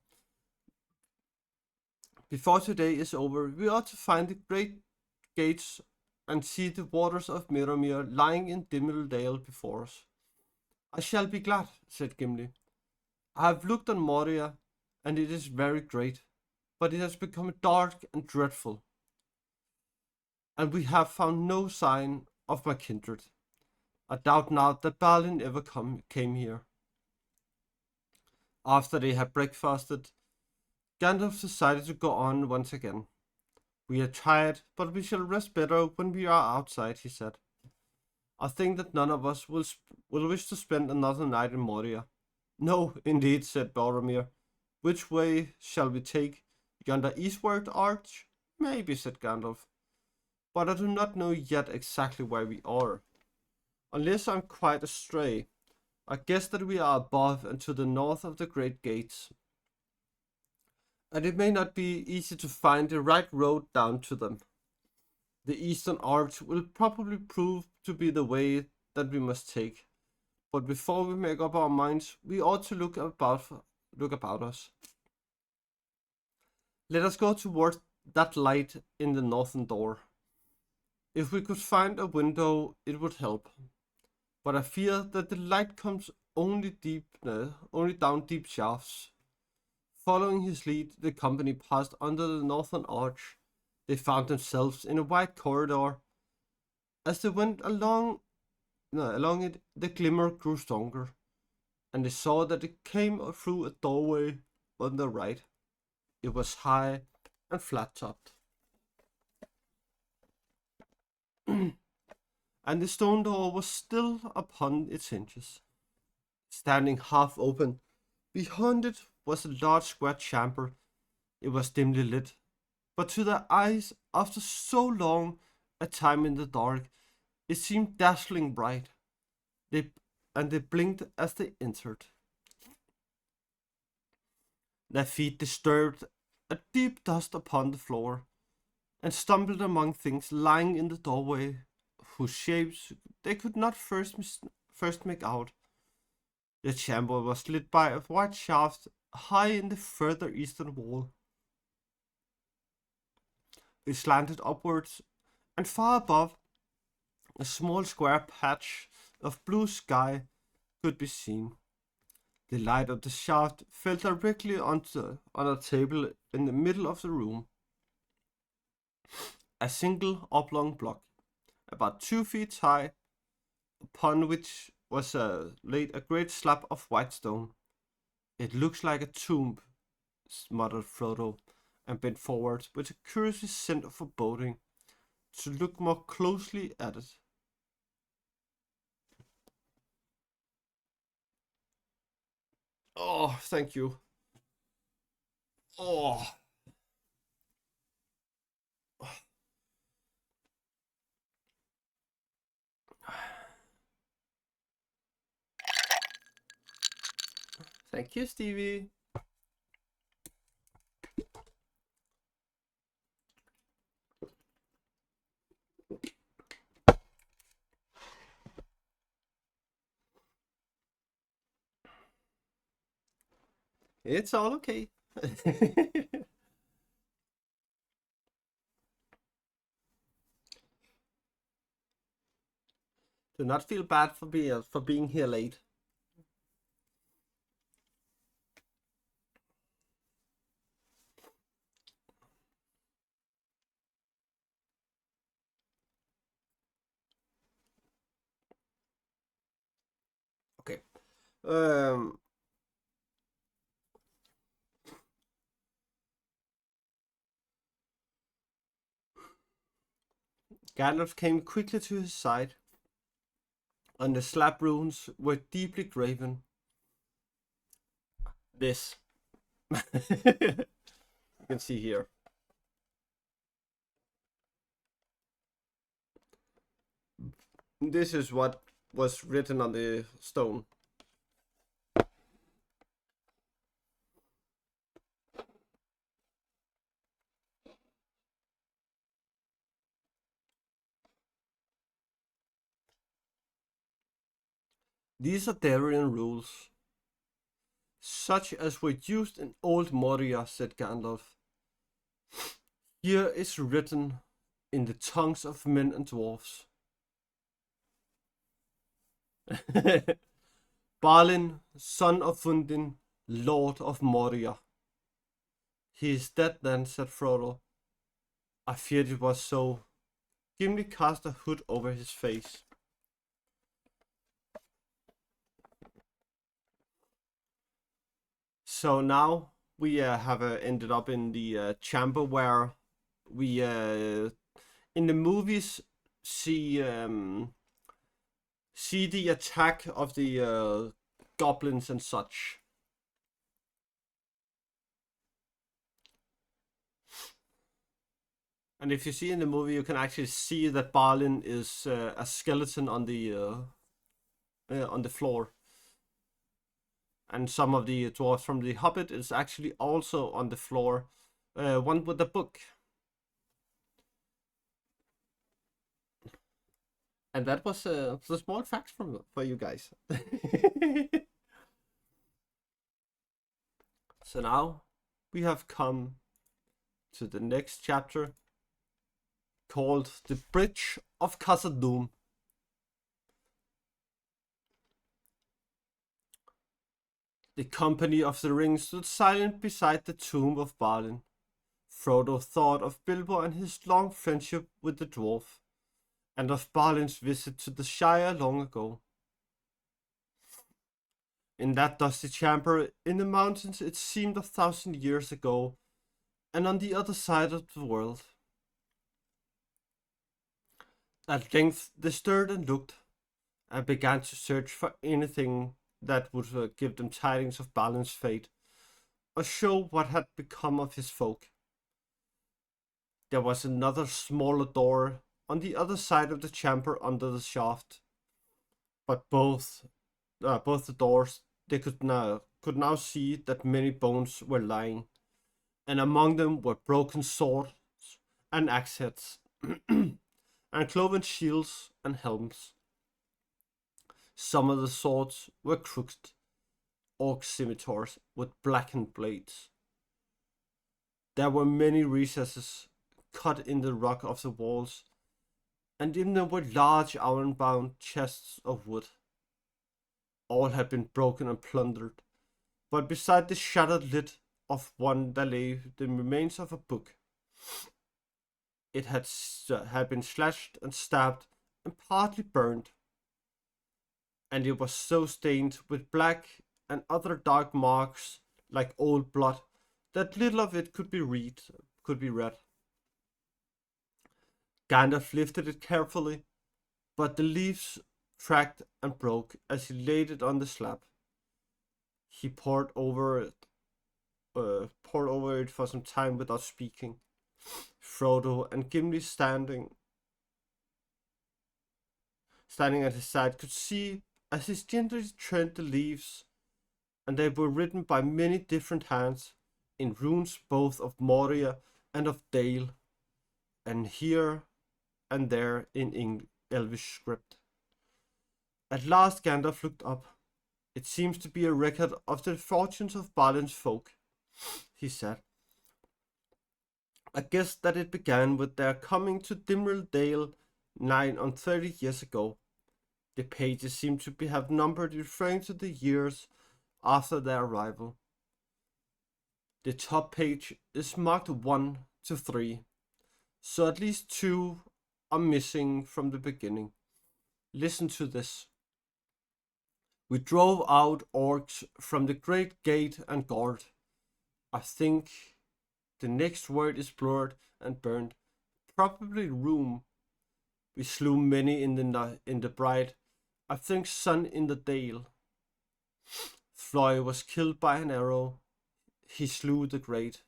Before today is over, we ought to find the great gates and see the waters of Mirrormere lying in Dimmeldale before us. I shall be glad, said Gimli. I have looked on Moria, and it is very great, but it has become dark and dreadful, and we have found no sign of my kindred. I doubt not that Balin ever came here. After they had breakfasted, Gandalf decided to go on once again. We are tired, but we shall rest better when we are outside, he said. I think that none of us will wish to spend another night in Moria. No, indeed, said Boromir. Which way shall we take? Yonder eastward arch? Maybe, said Gandalf. But I do not know yet exactly where we are. Unless I'm quite astray, I guess that we are above and to the north of the great gates. and it may not be easy to find the right road down to them. The eastern arch will probably prove to be the way that we must take. But before we make up our minds, we ought to look about us. Let us go towards that light in the northern door. If we could find a window, it would help. But I fear that the light comes only down deep shafts. Following his lead, the company passed under the northern arch. They found themselves in a wide corridor. As they went along it, the glimmer grew stronger, and they saw that it came through a doorway on the right. It was high and flat-topped, and the stone door was still upon its hinges. Standing half open, behind it was a large square chamber. It was dimly lit, but to their eyes, after so long a time in the dark, it seemed dazzling bright. They blinked as they entered. Their feet disturbed a deep dust upon the floor, and stumbled among things lying in the doorway, whose shapes they could not first make out. The chamber was lit by a white shaft high in the further eastern wall. It slanted upwards, and far above, a small square patch of blue sky could be seen. The light of the shaft fell directly on a table in the middle of the room. A single oblong block, about 2 feet high, upon which was laid a great slab of white stone. "It looks like a tomb," muttered Frodo, and bent forward with a curious sense of foreboding to look more closely at it. Oh, thank you. Oh. Thank you, Stevie. It's all okay. Do not feel bad for being here late. Okay. Gandalf came quickly to his side. On the slab runes were deeply graven. This. You can see here. This is what was written on the stone. These are Darien rules, such as were used in old Moria, said Gandalf. Here is written in the tongues of men and dwarfs. Balin, son of Fundin, lord of Moria. He is dead then, said Frodo. I feared it was so. Gimli cast a hood over his face. So now we have ended up in the chamber where we in the movies see the attack of the goblins and such. And if you see in the movie, you can actually see that Balin is a skeleton on the floor. and some of the dwarves from the Hobbit is actually also on the floor, one with a book. And that was the small facts for you guys. So now we have come to the next chapter, called The Bridge of Khazad-dûm. The company of the ring stood silent beside the tomb of Balin. Frodo thought of Bilbo and his long friendship with the dwarf, and of Balin's visit to the Shire long ago. In that dusty chamber in the mountains it seemed 1,000 years ago, and on the other side of the world. At length they stirred and looked, and began to search for anything that would give them tidings of Balin's fate, or show what had become of his folk. There was another smaller door on the other side of the chamber under the shaft, but both the doors they could now see that many bones were lying, and among them were broken swords and axe heads, and cloven shields and helms. Some of the swords were crooked orc scimitars with blackened blades. There were many recesses cut in the rock of the walls, and in them were large iron-bound chests of wood. All had been broken and plundered, but beside the shattered lid of one there lay the remains of a book. It had been slashed and stabbed and partly burned, and it was so stained with black and other dark marks like old blood that little of it could be read. Gandalf lifted it carefully, but the leaves cracked and broke as he laid it on the slab. He pored over it for some time without speaking. Frodo and Gimli, standing at his side, could see as he gently turned the leaves, and they were written by many different hands, in runes both of Moria and of Dale, and here and there in Elvish script. At last Gandalf looked up. "It seems to be a record of the fortunes of Balin's folk," he said. "I guess that it began with their coming to Dimrill Dale 30 years ago. The pages seem to have numbered referring to the years after their arrival. The top page is marked 1 to 3, so at least 2 are missing from the beginning. Listen to this. We drove out orcs from the great gate and guard. I think the next word is blurred and burned, probably room. We slew many in the bright, I think sun in the dale. Floy was killed by an arrow. He slew the great.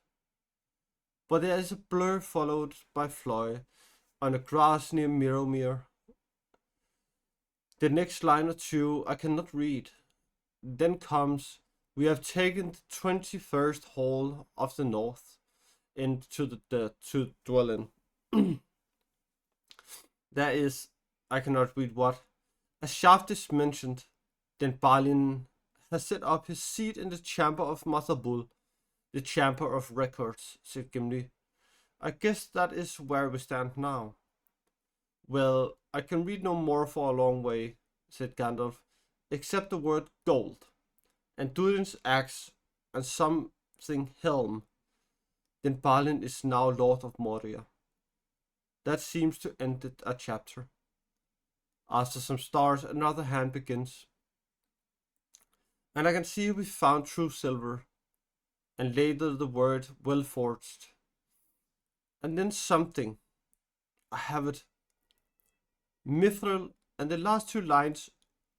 But there is a blur followed by Floy on the grass near Mirromere. The next line or two I cannot read. Then comes, we have taken the 21st hall of the north into to dwell in. There is, I cannot read what. A shaft is mentioned. Then Balin has set up his seat in the chamber of Mathabul, the chamber of records, said Gimli. I guess that is where we stand now. Well, I can read no more for a long way, said Gandalf, except the word gold, and Durin's axe, and something helm. Then Balin is now Lord of Moria. That seems to end a chapter. After some stars, another hand begins. And I can see we found true silver, and later the word well forged. And then something. I have it. Mithril, and the last 2 lines,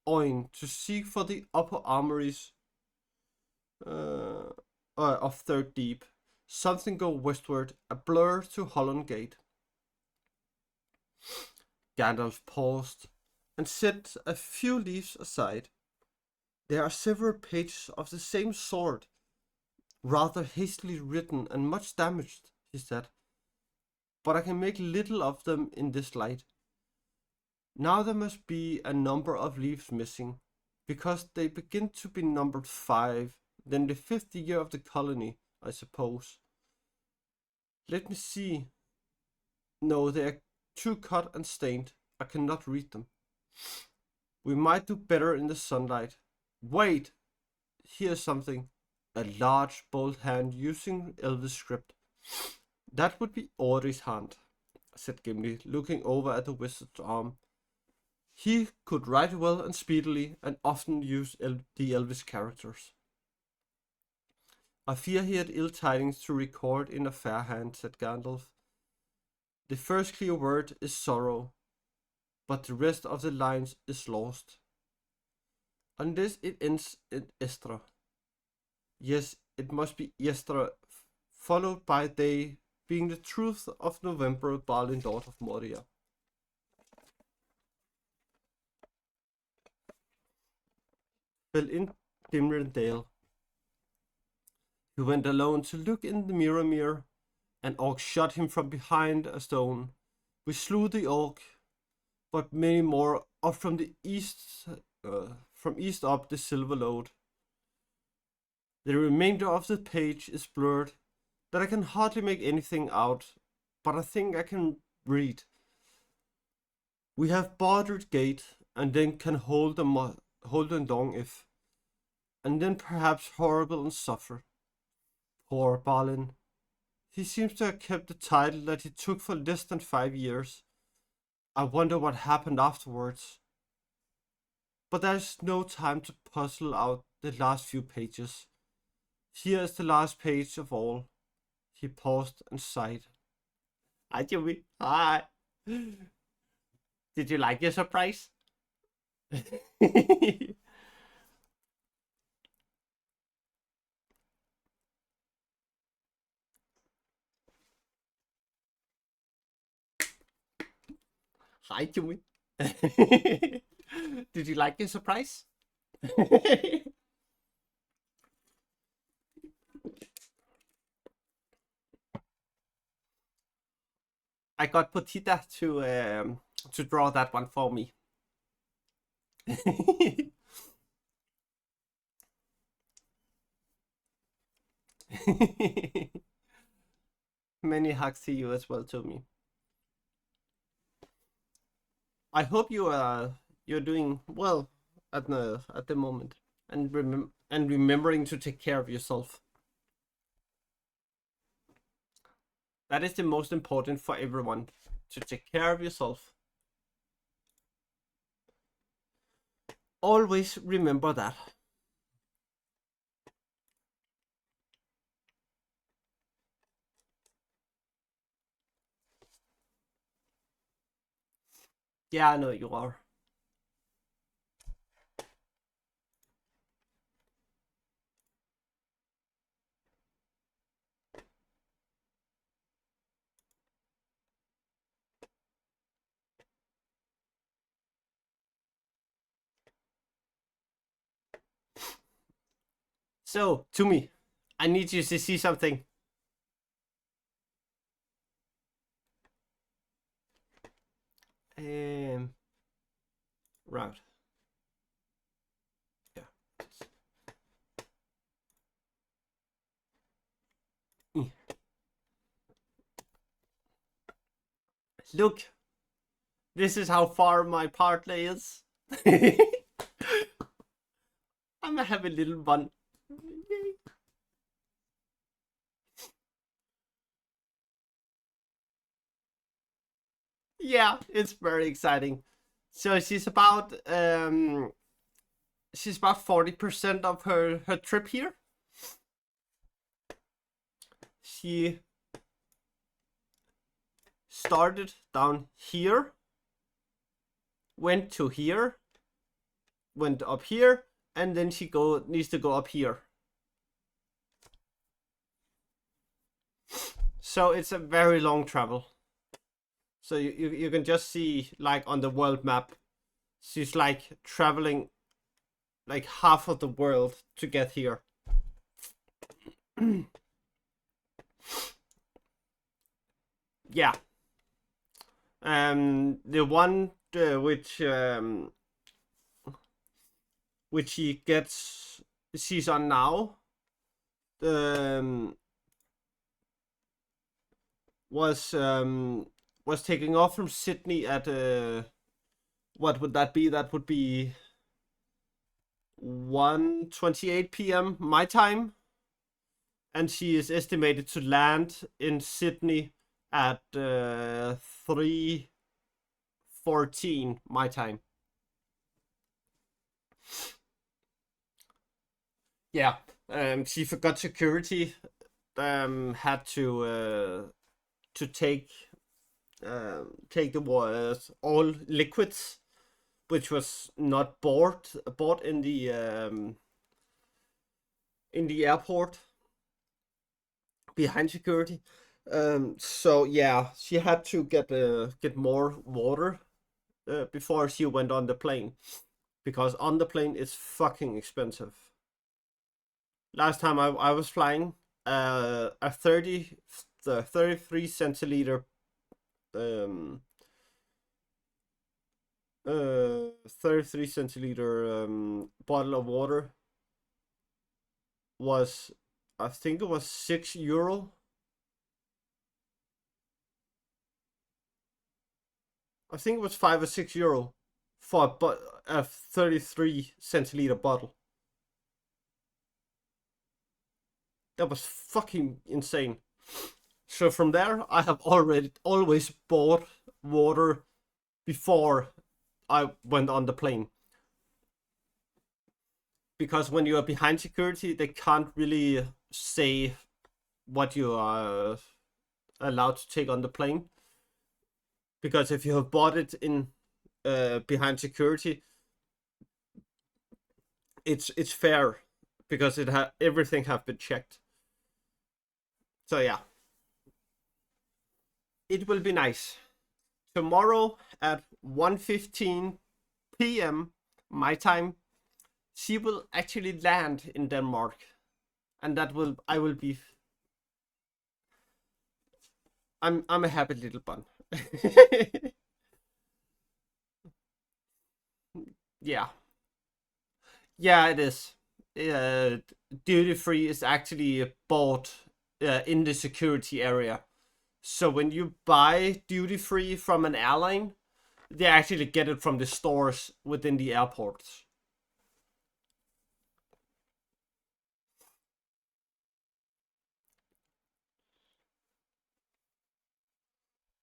Oin, to seek for the upper armories of Third Deep. Something go westward, a blur to Holland Gate. Gandalf paused and set a few leaves aside. There are several pages of the same sort, rather hastily written and much damaged, he said, but I can make little of them in this light. Now there must be a number of leaves missing, because they begin to be numbered 5, then the 5th year of the colony, I suppose. Let me see. No, they are too cut and stained. I cannot read them. We might do better in the sunlight. Wait! Here's something. A large, bold hand using Elvish script. That would be Audrey's hand, said Gimli, looking over at the wizard's arm. He could write well and speedily, and often use the Elvish characters. I fear he had ill tidings to record in a fair hand, said Gandalf. The first clear word is sorrow, but the rest of the lines is lost. Unless it ends in Estra. Yes, it must be Estra, followed by they, being the truth of November, Balin, daughter of Moria. Fell in Dimrendale. He went alone to look in the mirror, and orc shot him from behind a stone. We slew the orc, but many more are from the east, from east up the silver load. The remainder of the page is blurred, that I can hardly make anything out, but I think I can read. We have bordered gate, and then can hold them long if, and then perhaps horrible and suffer. Poor Balin. He seems to have kept the title that he took for less than 5 years. I wonder what happened afterwards. But there's no time to puzzle out the last few pages. Here is the last page of all. He paused and sighed. Hi, Jimmy. Hi. Did you like your surprise? Hi, Jimmy. Did you like your surprise? I got Potita to draw that one for me. Many hugs to you as well, Tommy. I hope you're doing well at the moment, and remembering to take care of yourself. That is the most important for everyone, to take care of yourself. Always remember that. Yeah, I know you are. So, to me, I need you to see something. Route. Yeah. Look, this is how far my partner is. I'm gonna have a little bun. Yeah, it's very exciting. So she's about 40% of her trip here. She started down here, went to here, went up here, and then she needs to go up here. So it's a very long travel. So you can just see, like, on the world map, she's like traveling like half of the world to get here. Yeah. The one which she's on now, um, was taking off from Sydney at what would that be? That would be 1:28 p.m. my time, and she is estimated to land in Sydney at 3:14 my time. Yeah, she forgot security. Had to take the all liquids, which was not bought in the airport behind security. So yeah, she had to get more water before she went on the plane, because on the plane it's fucking expensive. Last time I was flying, a 33 centiliter um 33 centiliter bottle of water was, I think it was €6. I think it was €5 or €6 for a 33 centiliter bottle. That was fucking insane. So from there, I have always bought water before I went on the plane. Because when you are behind security, they can't really say what you are allowed to take on the plane. Because if you have bought it in behind security, it's fair, because everything have been checked. So yeah, it will be nice. Tomorrow at 1:15 p.m. my time, she will actually land in Denmark, and I will be. I'm a happy little bun. Yeah, yeah, it is. Duty free is actually bought in the security area. So when you buy duty free from an airline, they actually get it from the stores within the airports.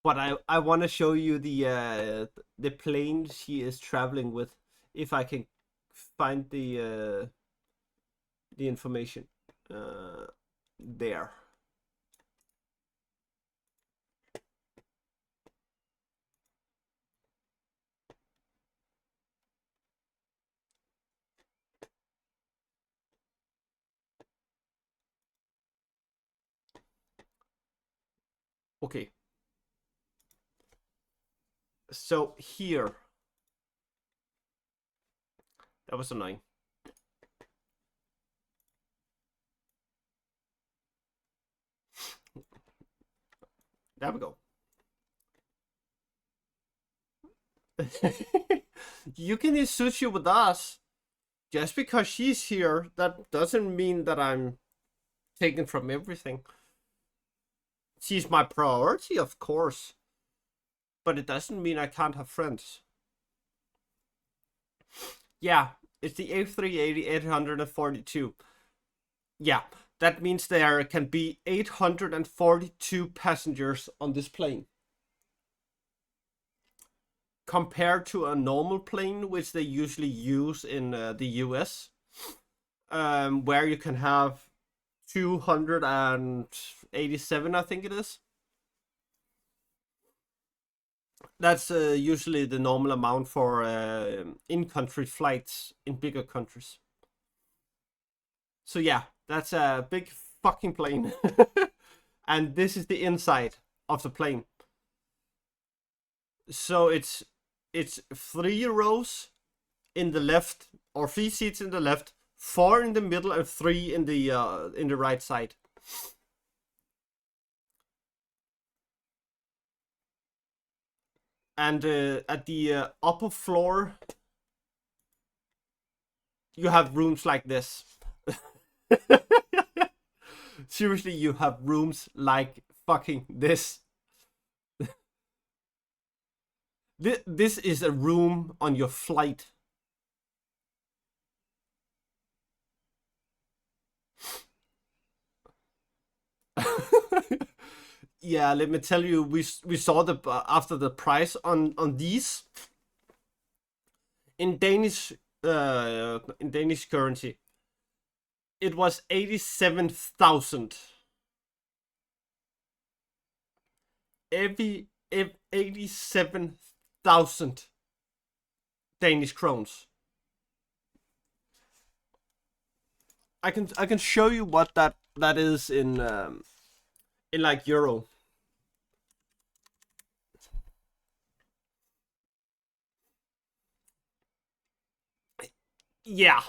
But I want to show you the plane she is traveling with, if I can find the information there. Okay. So here, that was annoying. There we go. You can eat sushi with us. Just because she's here, that doesn't mean that I'm taken from everything. She's my priority, of course, but it doesn't mean I can't have friends. Yeah, it's the A380-842. Yeah, that means there can be 842 passengers on this plane. Compared to a normal plane, which they usually use in the US, where you can have 287, I think it is. That's usually the normal amount for in-country flights in bigger countries. So yeah, that's a big fucking plane. And this is the inside of the plane. So it's 3 rows in the left or 3 seats in the left, 4 in the middle, and 3 in the right side. And at the upper floor, you have rooms like this. Seriously, you have rooms like fucking this. This is a room on your flight. Yeah, let me tell you, we saw the after the price on these in Danish currency. It was 87,000. 87,000 Danish crowns. I can show you what that is in like euro. Yeah.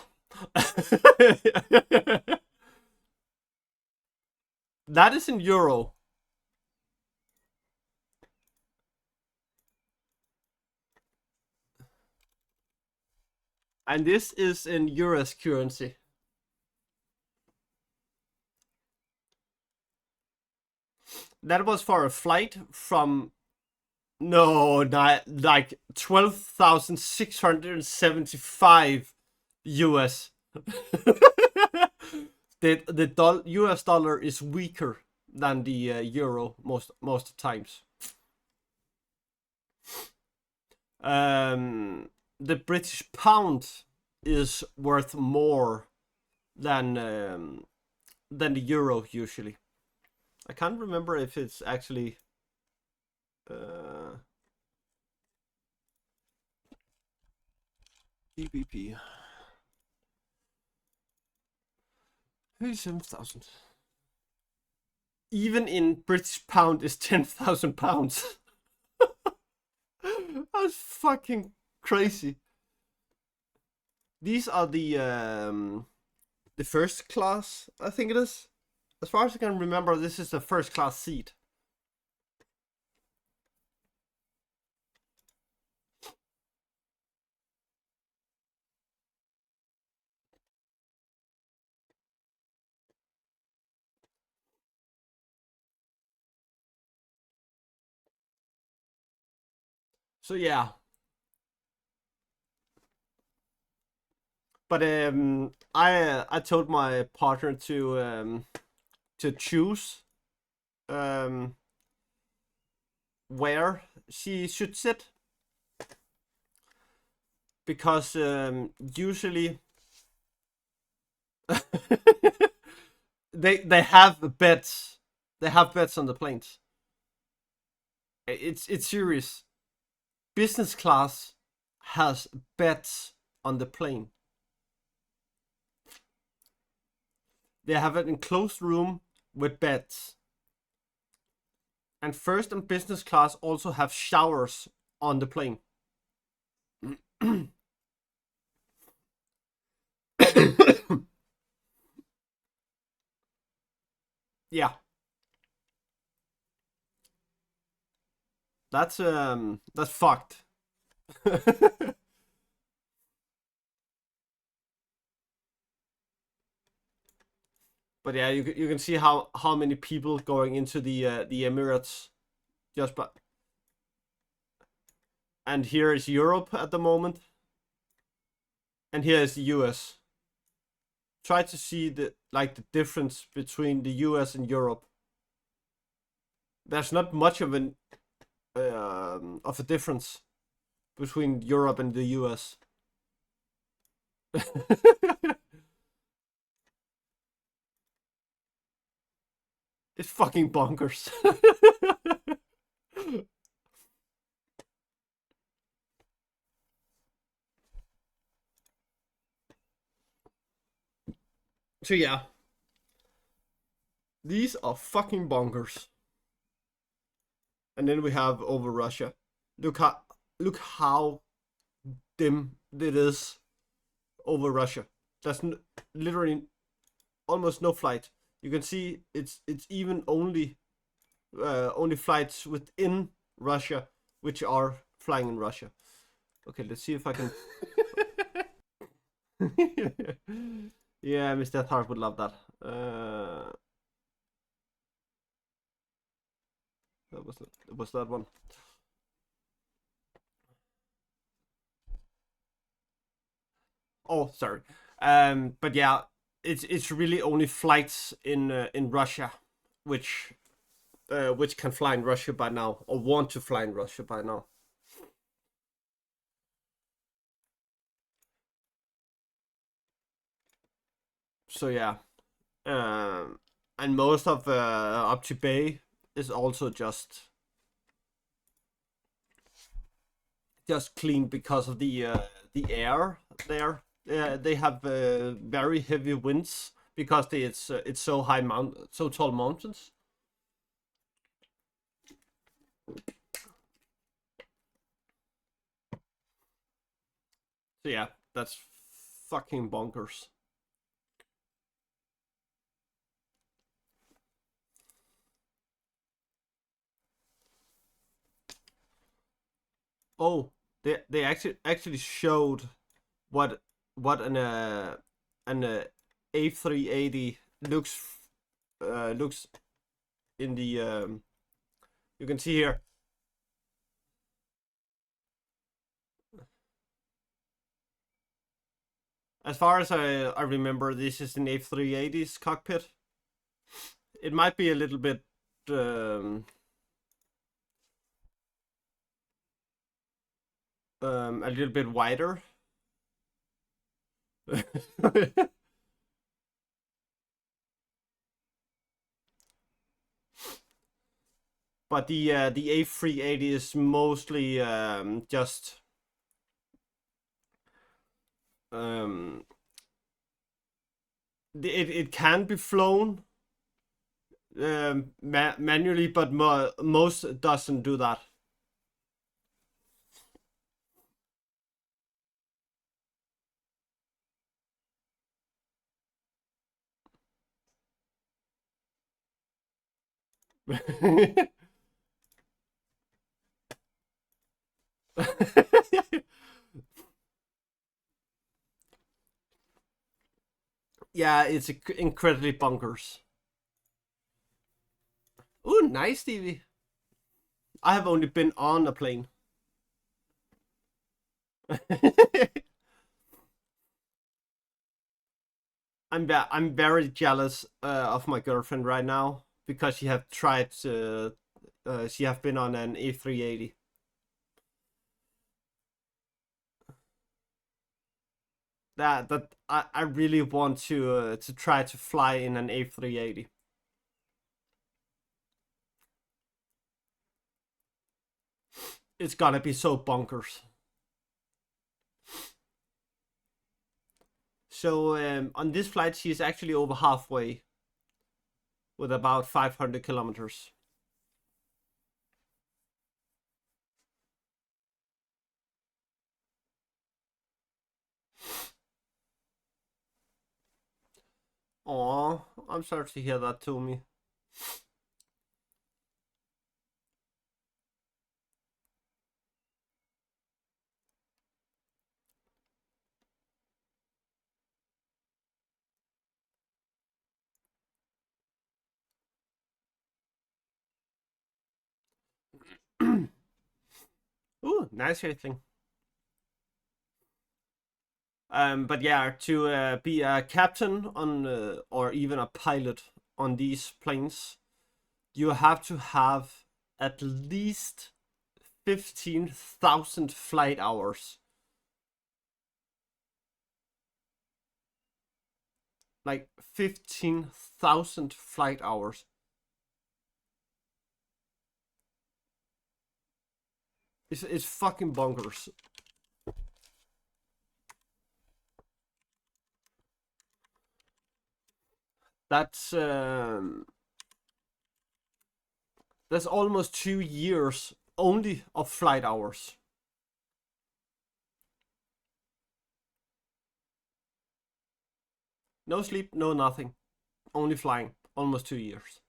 That is in euro. And this is in US currency. That was for a flight from like 12,675 US. The US dollar is weaker than the euro most times. The British pound is worth more than the euro usually. I can't remember if it's actually GBP. 37,000. Even in British pound is 10,000 pounds. That's fucking crazy. These are the first class, I think it is. As far as I can remember, this is the first class seat. So yeah. But I told my partner to choose where she should sit, because usually they have beds. They have beds on the planes. It's serious. Business class has beds on the plane. They have an enclosed room with beds. And first and business class also have showers on the plane. Yeah. That's fucked. But yeah, you can see how many people going into the Emirates just by. And here is Europe at the moment. And here is the US. Try to see the difference between the US and Europe. There's not much of a difference between Europe and the US. It's fucking bonkers. So yeah, these are fucking bonkers. And then we have over Russia. Look how dim it is over Russia. There's literally almost no flight. You can see it's even only flights within Russia which are flying in Russia. Okay, let's see if I can. Yeah, Mr. Tharp would love that. Was that one? Oh, sorry. But yeah, it's really only flights in Russia, which can fly in Russia by now, or want to fly in Russia by now. So yeah, and most of up to Bay is also just clean because of the air there. They have very heavy winds because it's so high so tall mountains. So yeah, that's fucking bonkers. Oh, they actually showed what an A380 looks in the you can see here. As far as I remember, this is an A380's cockpit. It might be a little bit wider. But the A380 is mostly just it can be flown manually, but most doesn't do that. Yeah, it's incredibly bonkers. Ooh, nice, Stevie. I have only been on a plane. I'm very jealous of my girlfriend right now because she have tried she have been on an A380. That I really want to try to fly in an A380. It's gonna be so bonkers. So on this flight, she's actually over halfway with about 500 kilometers. Aw, I'm sorry to hear that, Tommy. Ooh, nice thing. But yeah, to be a captain on or even a pilot on these planes, you have to have at least 15,000 flight hours. Like 15,000 flight hours. It's fucking bonkers. That's almost 2 years only of flight hours. No sleep, no nothing. Only flying. Almost 2 years.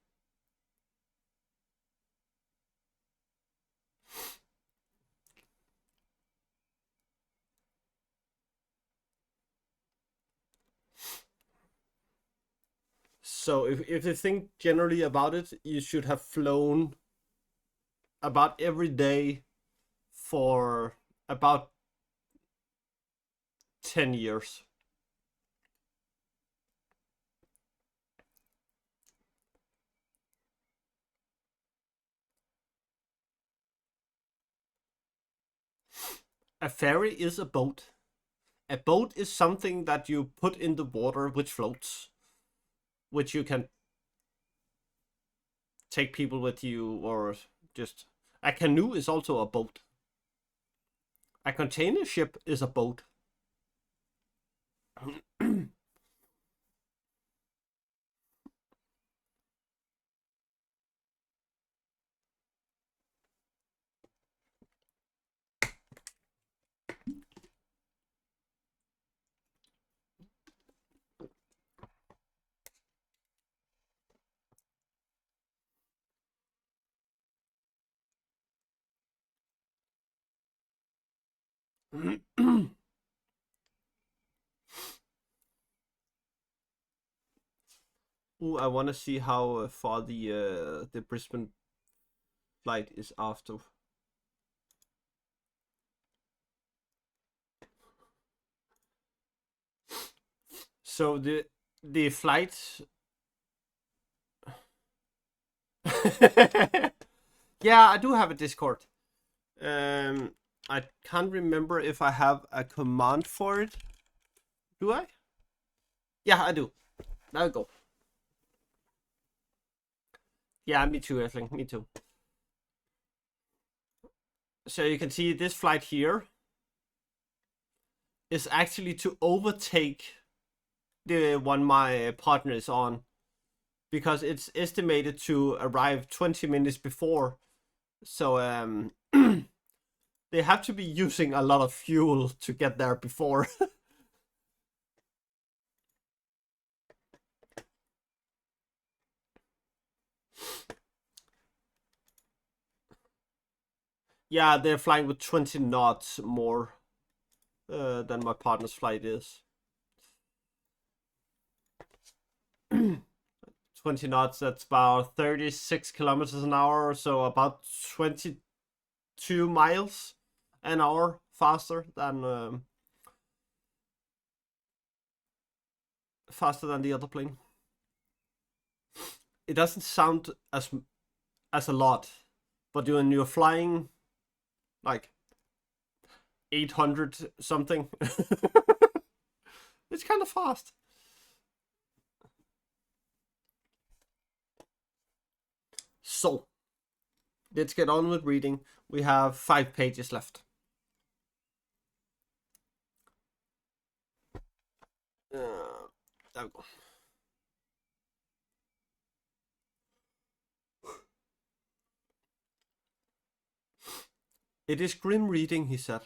So if you think generally about it, you should have flown about every day for about 10 years. A ferry is a boat. A boat is something that you put in the water which floats, which you can take people with you, or just a canoe is also a boat. A container ship is a boat. Ooh, I want to see how far the Brisbane flight is after. So the flight. Yeah, I do have a Discord. I can't remember if I have a command for it. Do I? Yeah, I do. There we go. Yeah, me too, Earthling. Me too. So you can see this flight here is actually to overtake the one my partner is on, because it's estimated to arrive 20 minutes before. So they have to be using a lot of fuel to get there before. Yeah, they're flying with 20 knots more than my partner's flight is. 20 knots, that's about 36 kilometers an hour, so about 22 miles an hour faster than the other plane. It doesn't sound as a lot, but when you're flying like 800 something, it's kind of fast. So, let's get on with reading. We have 5 pages left. There we go. It is grim reading, he said.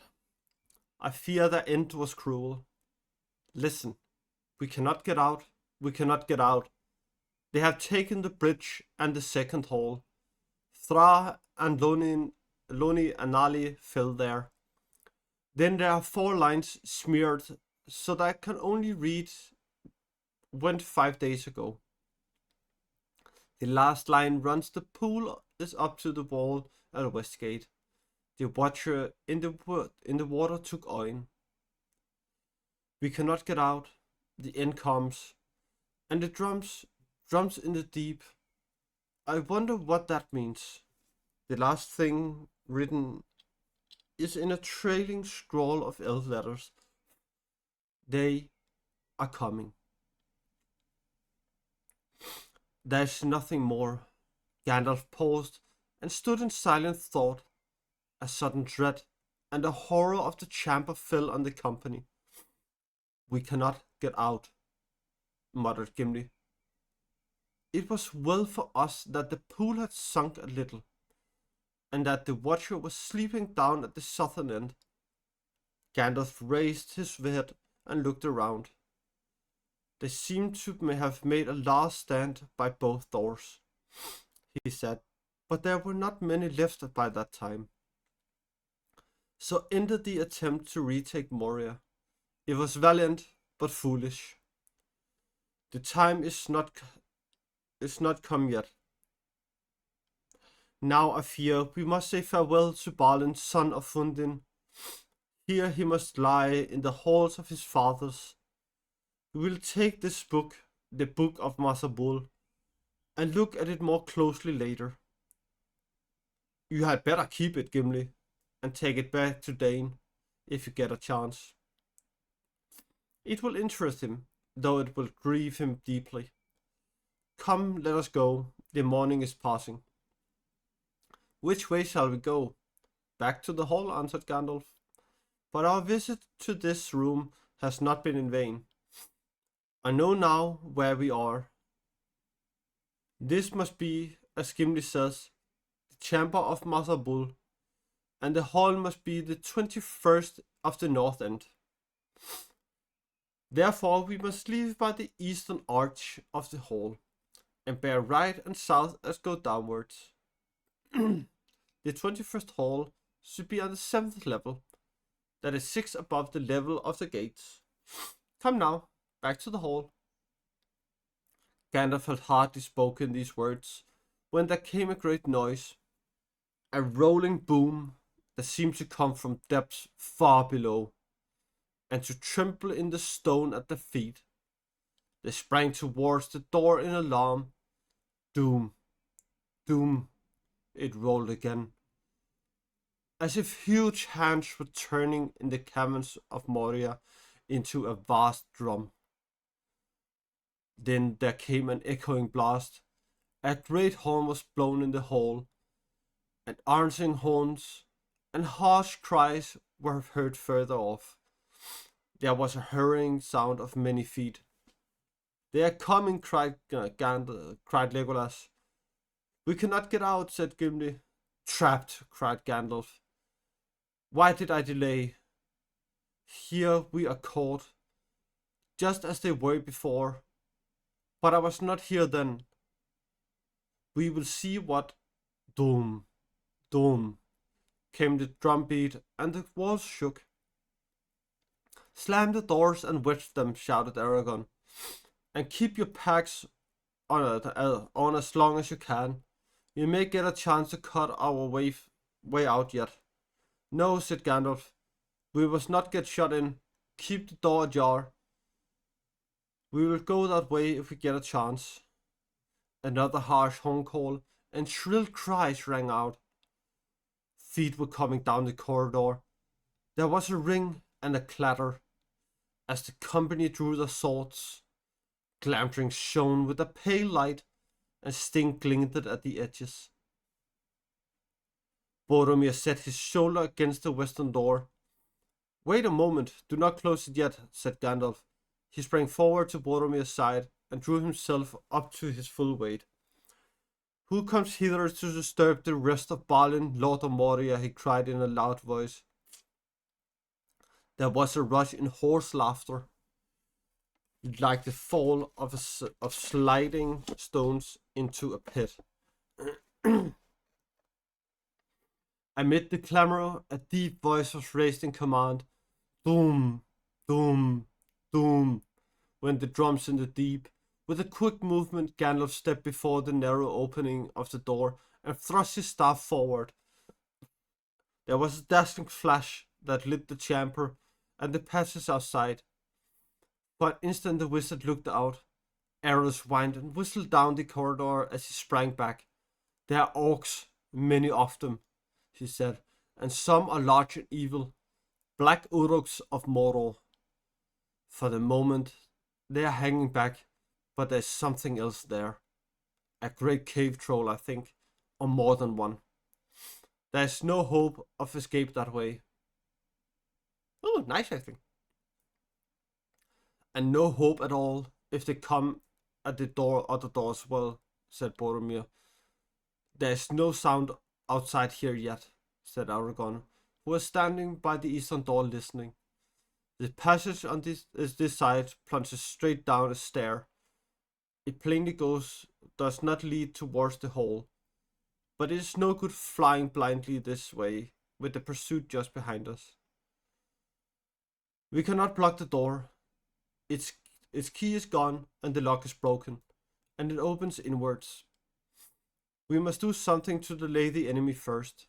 I fear the end was cruel. Listen, we cannot get out. We cannot get out. They have taken the bridge and the second hall. Thra and Loni and Ali fell there. Then there are 4 lines smeared so that I can only read went 5 days ago. The last line runs: the pool is up to the wall at Westgate. The watcher in the water took oin. We cannot get out. The end comes, and the drums in the deep. I wonder what that means. The last thing written is in a trailing scroll of elf letters. They are coming. There's nothing more. Gandalf paused and stood in silent thought. A sudden dread and a horror of the chamber fell on the company. We cannot get out, muttered Gimli. It was well for us that the pool had sunk a little, and that the watcher was sleeping down at the southern end. Gandalf raised his head and looked around. They seem to have made a last stand by both doors, he said, but there were not many left by that time. So ended the attempt to retake Moria. It was valiant, but foolish. The time is not come yet. Now I fear we must say farewell to Balin, son of Fundin. Here he must lie in the halls of his fathers. We will take this book, the Book of Masabul, and look at it more closely later. You had better keep it, Gimli, and take it back to Dane, if you get a chance. It will interest him, though it will grieve him deeply. Come, let us go. The morning is passing. Which way shall we go? Back to the hall, answered Gandalf. But our visit to this room has not been in vain. I know now where we are. This must be, as Gimli says, the chamber of Masabul, and the hall must be the 21st of the north end. Therefore we must leave by the eastern arch of the hall, and bear right and south as go downwards. The 21st hall should be on the 7th level, that is 6 above the level of the gates. Come now, back to the hall. Gandalf had hardly spoken these words when there came a great noise, a rolling boom that seemed to come from depths far below, and to tremble in the stone at their feet. They sprang towards the door in alarm. Doom, doom, it rolled again, as if huge hands were turning in the caverns of Moria into a vast drum. Then there came an echoing blast. A great horn was blown in the hall, and answering horns and harsh cries were heard further off. There was a hurrying sound of many feet. They are coming, cried Legolas. We cannot get out, said Gimli. Trapped, cried Gandalf. Why did I delay? Here we are caught, just as they were before. But I was not here then. We will see what. Doom, doom, came the drumbeat, and the walls shook. Slam the doors and wedge them, shouted Aragorn, and keep your packs on as long as you can. We may get a chance to cut our way out yet. No, said Gandalf. We must not get shut in. Keep the door ajar. We will go that way if we get a chance. Another harsh horn call and shrill cries rang out. Feet were coming down the corridor. There was a ring and a clatter as the company drew their swords. Glamdring shone with a pale light, and Sting glinted at the edges. Boromir set his shoulder against the western door. Wait a moment, do not close it yet, said Gandalf. He sprang forward to Boromir's side and drew himself up to his full weight. Who comes hither to disturb the rest of Balin, Lord of Moria? He cried in a loud voice. There was a rush in hoarse laughter, like the fall of sliding stones into a pit. Amid the clamor, a deep voice was raised in command. Doom, doom, doom, went the drums in the deep. With a quick movement, Gandalf stepped before the narrow opening of the door and thrust his staff forward. There was a dazzling flash that lit the chamber and the passage outside. For an instant the wizard looked out. Arrows whined and whistled down the corridor as he sprang back. There are orcs, many of them, he said, and some are large and evil, black uruks of Mordor. For the moment, they are hanging back, but there's something else there. A great cave troll, I think, or more than one. There's no hope of escape that way. Oh, nice, I think. And no hope at all if they come at the other door as well, said Boromir. There's no sound outside here yet, said Aragorn, who was standing by the eastern door listening. The passage on this side plunges straight down a stair. It plainly does not lead towards the hall, but it is no good flying blindly this way, with the pursuit just behind us. We cannot block the door. Its, its key is gone, and the lock is broken, and it opens inwards. We must do something to delay the enemy first.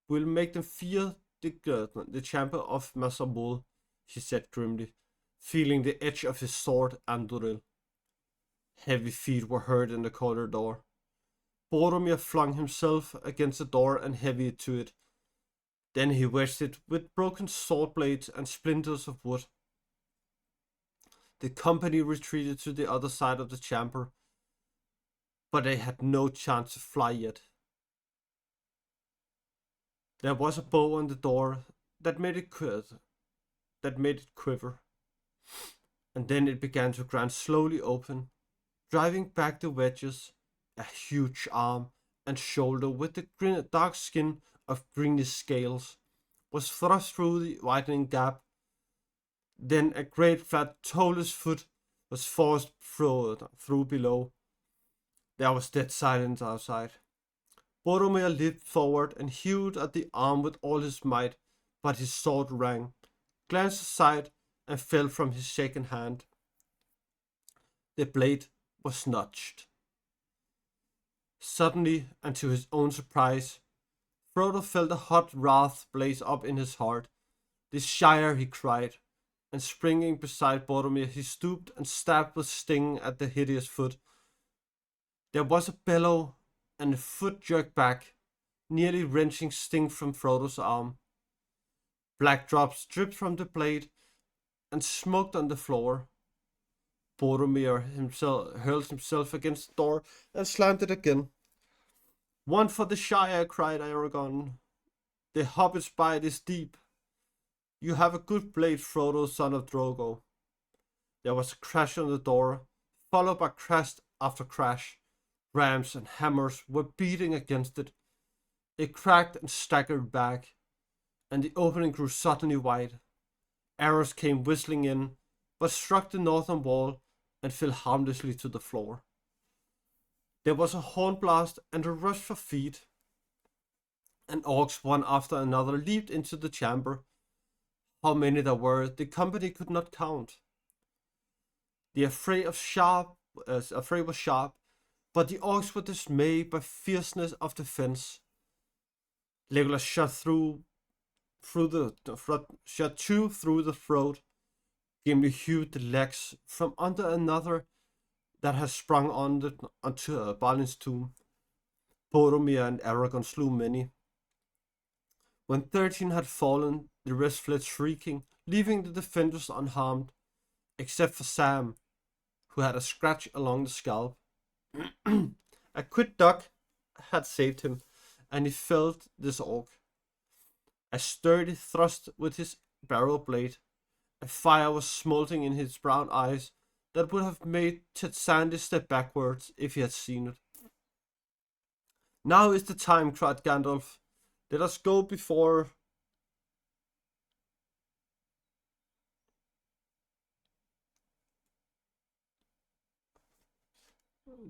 We'll make them fear the champion of Masabul, he said grimly, feeling the edge of his sword and Duril. Heavy feet were heard in the corridor. Boromir flung himself against the door and heavy to it. Then he wedged it with broken sword blades and splinters of wood. The company retreated to the other side of the chamber, but they had no chance to fly yet. There was a bow on the door that made it quiver, and then it began to grind slowly open, driving back the wedges. A huge arm and shoulder with the dark skin of greenish scales was thrust through the widening gap. Then a great flat toeless foot was forced through below. There was dead silence outside. Boromir leaped forward and hewed at the arm with all his might, but his sword rang, glanced aside, and fell from his shaken hand. The blade was notched. Suddenly, and to his own surprise, Frodo felt a hot wrath blaze up in his heart. "The Shire," he cried, and springing beside Boromir, he stooped and stabbed with sting at the hideous foot. There was a bellow, and the foot jerked back, nearly wrenching sting from Frodo's arm. Black drops dripped from the blade and smoked on the floor. Boromir hurled himself against the door and slammed it again. "One for the Shire," cried Aragorn. "The Hobbit's bite is deep. You have a good blade, Frodo, son of Drogo." There was a crash on the door, followed by crash after crash. Rams and hammers were beating against it. It cracked and staggered back, and the opening grew suddenly wide. Arrows came whistling in, but struck the northern wall and fell harmlessly to the floor. There was a horn blast and a rush for feet, and orcs one after another leaped into the chamber. How many there were, the company could not count. The affray was sharp, but the orcs were dismayed by fierceness of defense. Legolas shot two through the throat. Gimli hewed the legs from under another that had sprung onto Balin's tomb. Boromir and Aragorn slew many. When 13 had fallen, the rest fled shrieking, leaving the defenders unharmed, except for Sam, who had a scratch along the scalp. A quick duck had saved him, and he felled this orc. A sturdy thrust with his barrel blade. A fire was smoldering in his brown eyes that would have made Ted Sandy step backwards if he had seen it. "Now is the time," cried Gandalf. "Let us go before..."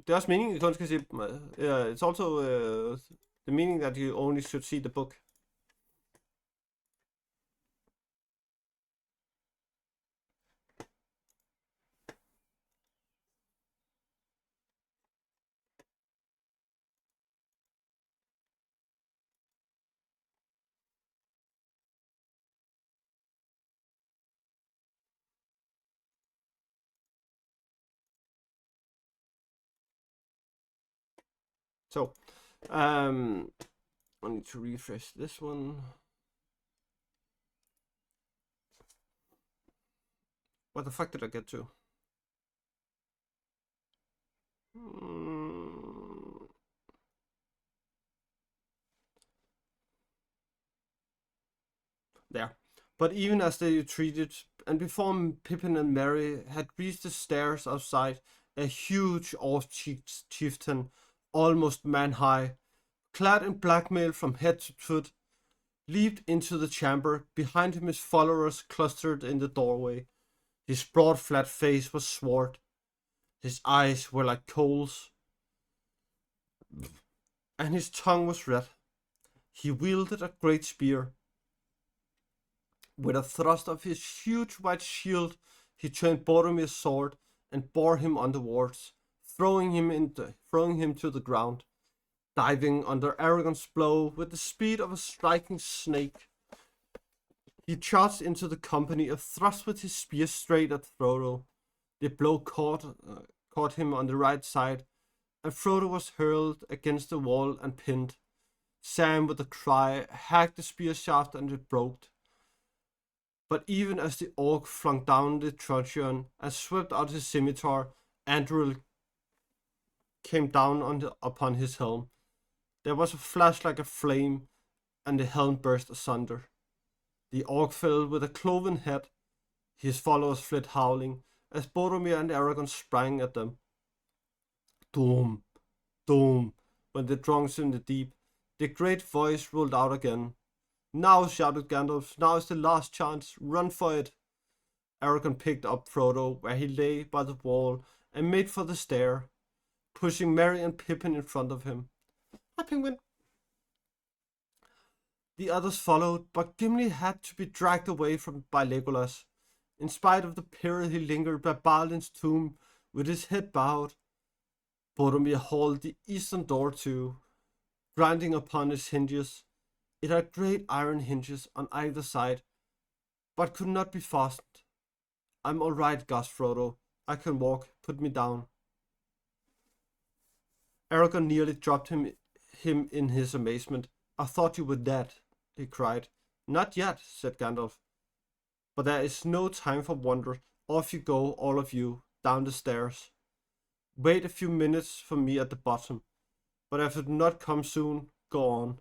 Det er også meningen, at du kun skal se... it's also the meaning that you only should see the book. So, I need to refresh this one. What the fuck did I get to? There. But even as they retreated, and before Pippin and Merry had reached the stairs outside, a huge orc chieftain, almost man-high, clad in black mail from head to foot, leaped into the chamber. Behind him his followers clustered in the doorway. His broad flat face was swart. His eyes were like coals, and his tongue was red. He wielded a great spear. With a thrust of his huge white shield, he turned Boromir's sword and bore him onwards, throwing him to the ground. Diving under Aragorn's blow with the speed of a striking snake, he charged into the company, a thrust with his spear straight at Frodo. The blow caught him on the right side, and Frodo was hurled against the wall and pinned. Sam, with a cry, hacked the spear shaft and it broke. But even as the orc flung down the truncheon and swept out his scimitar, Anduril came down upon his helm. There was a flash like a flame, and the helm burst asunder. The orc fell with a cloven head. His followers fled howling, as Boromir and Aragorn sprang at them. Doom, doom, went the drunks in the deep. The great voice rolled out again. Now, shouted Gandalf, now is the last chance, run for it. Aragorn picked up Frodo where he lay by the wall and made for the stair, pushing Merry and Pippin in front of him. Hi, Penguin. The others followed, but Gimli had to be dragged away by Legolas. In spite of the period, he lingered by Balin's tomb with his head bowed. Boromir hauled the eastern door to, grinding upon its hinges. It had great iron hinges on either side, but could not be fastened. I'm all right, gasped Frodo. I can walk. Put me down. Aragorn nearly dropped him in his amazement. I thought you were dead, he cried. Not yet, said Gandalf. But there is no time for wonder. Off you go, all of you, down the stairs. Wait a few minutes for me at the bottom, but if it do not come soon, go on.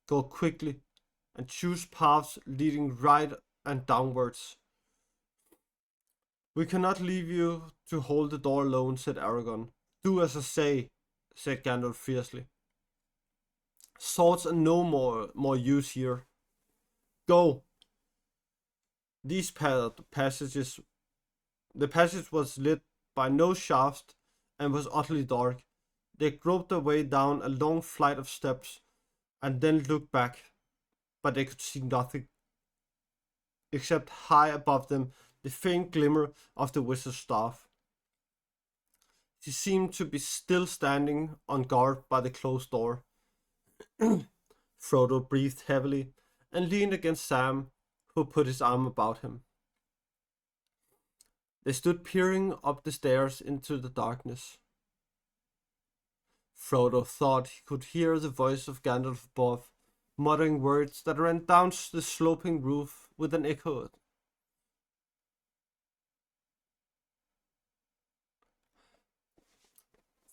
Go quickly, and choose paths leading right and downwards. We cannot leave you to hold the door alone, said Aragorn. Do as I say, said Gandalf fiercely. Swords are no more use here. Go. The passage was lit by no shaft and was utterly dark. They groped their way down a long flight of steps and then looked back, but they could see nothing, except high above them the faint glimmer of the wizard's staff. She seemed to be still standing on guard by the closed door. Frodo breathed heavily and leaned against Sam, who put his arm about him. They stood peering up the stairs into the darkness. Frodo thought he could hear the voice of Gandalf above, muttering words that ran down the sloping roof with an echo.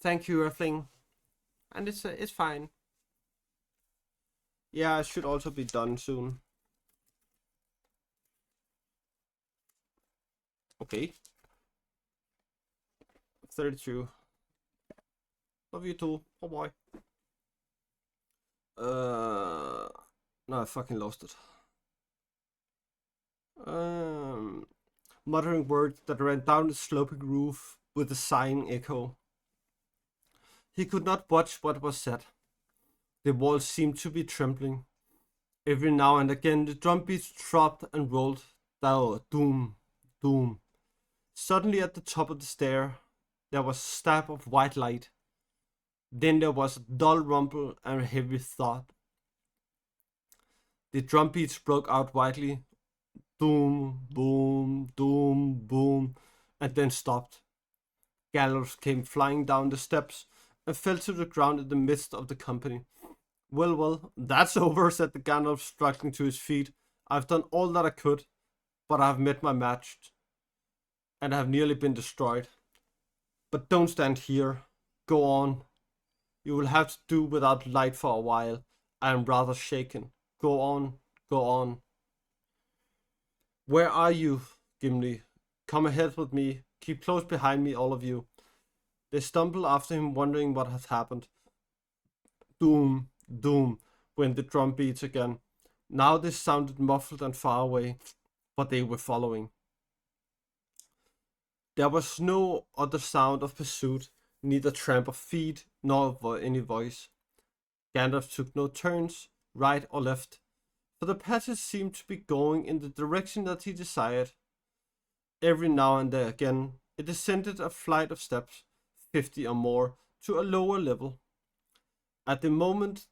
Thank you, Earthling. And it's fine. Yeah, it should also be done soon. Okay. 32. Love you too. Oh boy. No, I fucking lost it. Muttering words that ran down the sloping roof with a sighing echo. He could not watch what was said. The walls seemed to be trembling. Every now and again the drum beats throbbed and rolled. Doom, doom. Suddenly at the top of the stair there was a stab of white light. Then there was a dull rumble and a heavy thud. The drum beats broke out wildly. Doom, boom, doom, boom, and then stopped. Gandalf came flying down the steps and fell to the ground in the midst of the company. Well, that's over, said the Gandalf, struggling to his feet. I've done all that I could, but I have met my match, and I have nearly been destroyed. But don't stand here. Go on. You will have to do without light for a while. I am rather shaken. Go on, go on. Where are you, Gimli? Come ahead with me. Keep close behind me, all of you. They stumbled after him, wondering what had happened. Doom, doom, went the drum beats again. Now they sounded muffled and far away, but they were following. There was no other sound of pursuit, neither tramp of feet nor any voice. Gandalf took no turns, right or left, for the passage seemed to be going in the direction that he desired. Every now and then again, it descended a flight of steps, 50 or more, to a lower level. At the moment,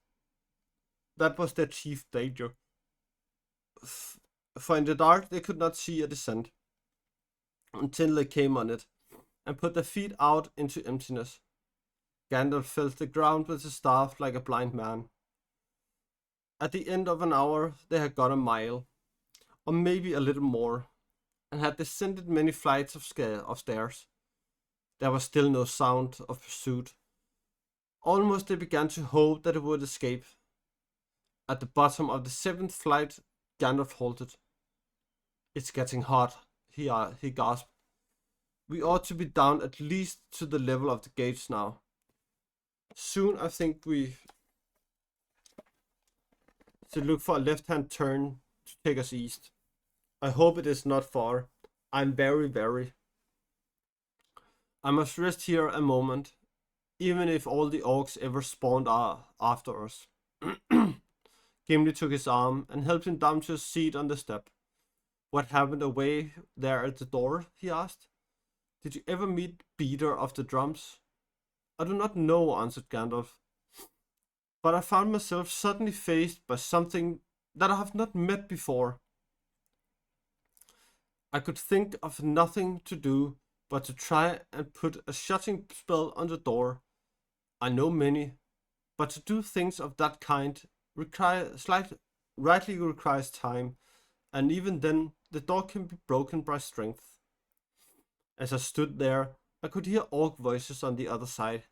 that was their chief danger, for in the dark they could not see a descent until they came on it and put their feet out into emptiness. Gandalf felt the ground with his staff like a blind man. At the end of an hour, they had gone a mile, or maybe a little more, and had descended many flights of stairs. There was still no sound of pursuit. Almost they began to hope that it would escape. At the bottom of the 7th flight, Gandalf halted. "It's getting hot," he gasped. "We ought to be down at least to the level of the gates now. Soon I think we should look for a left-hand turn to take us east. I hope it is not far. I'm very. I must rest here a moment, even if all the orcs ever spawned are after us." Gimli took his arm and helped him down to a seat on the step. "What happened away there at the door?" he asked. "Did you ever meet Beater of the Drums?" "I do not know," answered Gandalf. "But I found myself suddenly faced by something that I have not met before. I could think of nothing to do but to try and put a shutting spell on the door. I know many, but to do things of that kind rightly requires time, and even then the door can be broken by strength." As I stood there, I could hear orc voices on the other side.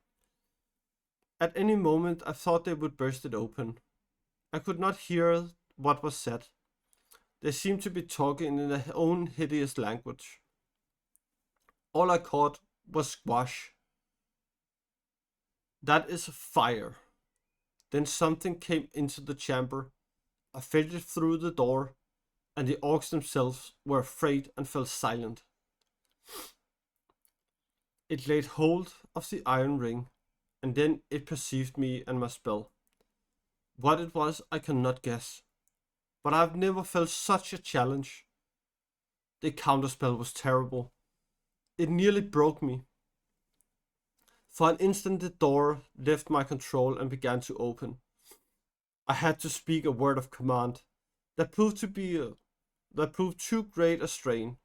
At any moment I thought they would burst it open. I could not hear what was said. They seemed to be talking in their own hideous language. All I caught was squash. "That is a fire." Then something came into the chamber. I felt it through the door, and the orcs themselves were afraid and fell silent. It laid hold of the iron ring, and then it perceived me and my spell. What it was I cannot guess, but I have never felt such a challenge. The counterspell was terrible. It nearly broke me. For an instant the door left my control and began to open. I had to speak a word of command. That proved too great a strain.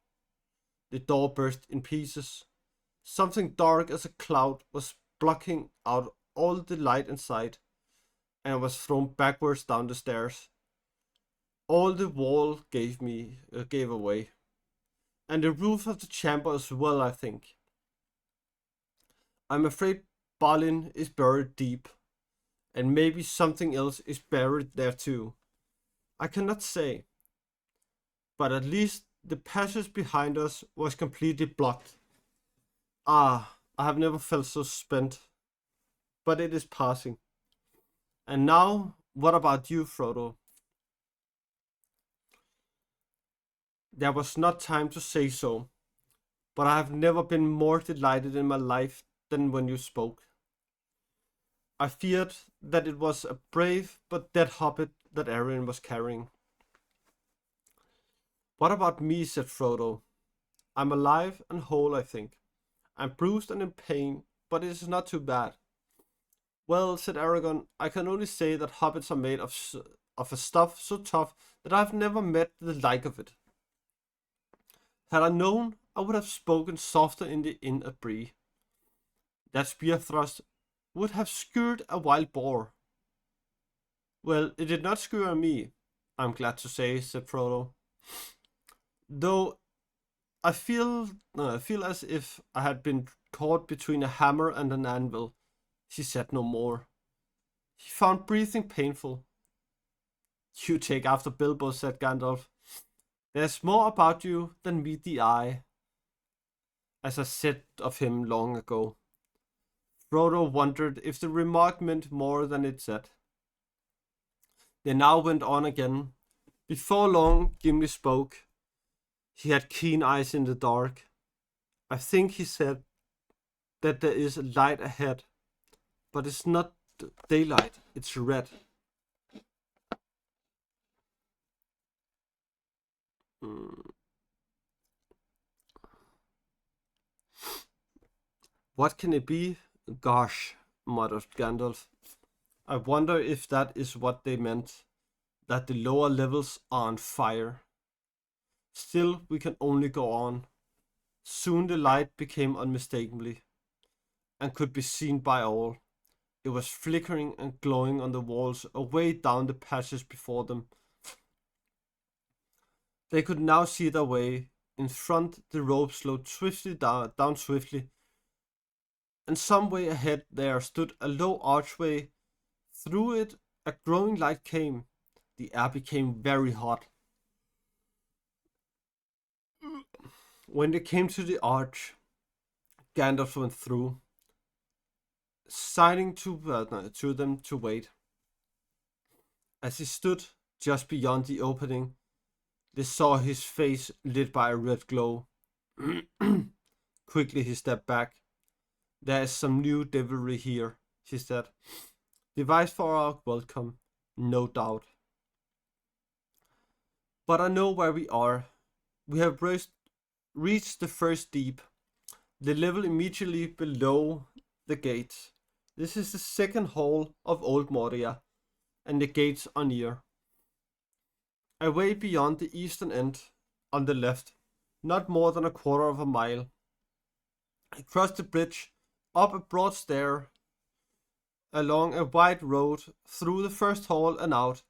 The door burst in pieces. Something dark as a cloud was blocking out all the light inside, and I was thrown backwards down the stairs. All the wall gave away, and the roof of the chamber as well, I think. I'm afraid Balin is buried deep, and maybe something else is buried there too. I cannot say, but at least the passage behind us was completely blocked. I have never felt so spent, but it is passing. And now, what about you, Frodo? There was not time to say so, but I have never been more delighted in my life than when you spoke. I feared that it was a brave but dead hobbit that Arwen was carrying. "What about me?" said Frodo. "I'm alive and whole, I think. I'm bruised and in pain, but it is not too bad." "Well," said Aragorn, "I can only say that hobbits are made of a stuff so tough that I've never met the like of it. Had I known, I would have spoken softer in the inn at Bree. That spear thrust would have skewered a wild boar." "Well, it did not skewer me, I'm glad to say," said Frodo. "Though I feel as if I had been caught between a hammer and an anvil." He said no more. He found breathing painful. "You take after Bilbo," said Gandalf. "There's more about you than meet the eye," as I said of him long ago. Frodo wondered if the remark meant more than it said. They now went on again, Before long, Gimli spoke. He had keen eyes in the dark. I think he said that there is a light ahead, but it's not daylight, it's red. What can it be? Gosh, muttered Gandalf. I wonder if that is what they meant, that the lower levels are on fire. Still, we can only go on. Soon the light became unmistakably, and could be seen by all. It was flickering and glowing on the walls away down the passage before them. They could now see their way. In front, the rope slowed swiftly down swiftly, and some way ahead there stood a low archway. Through it, a growing light came. The air became very hot. When they came to the arch, Gandalf went through, signing to them to wait. As he stood just beyond the opening, they saw his face lit by a red glow. Quickly he stepped back. There is some new devilry here, he said. Device for our welcome, no doubt. But I know where we are. We have reached the first deep, the level immediately below the gates. This is the second hall of Old Moria, and the gates are near. Away beyond the eastern end, on the left, not more than a quarter of a mile. Across the bridge, up a broad stair, along a wide road, through the first hall and out.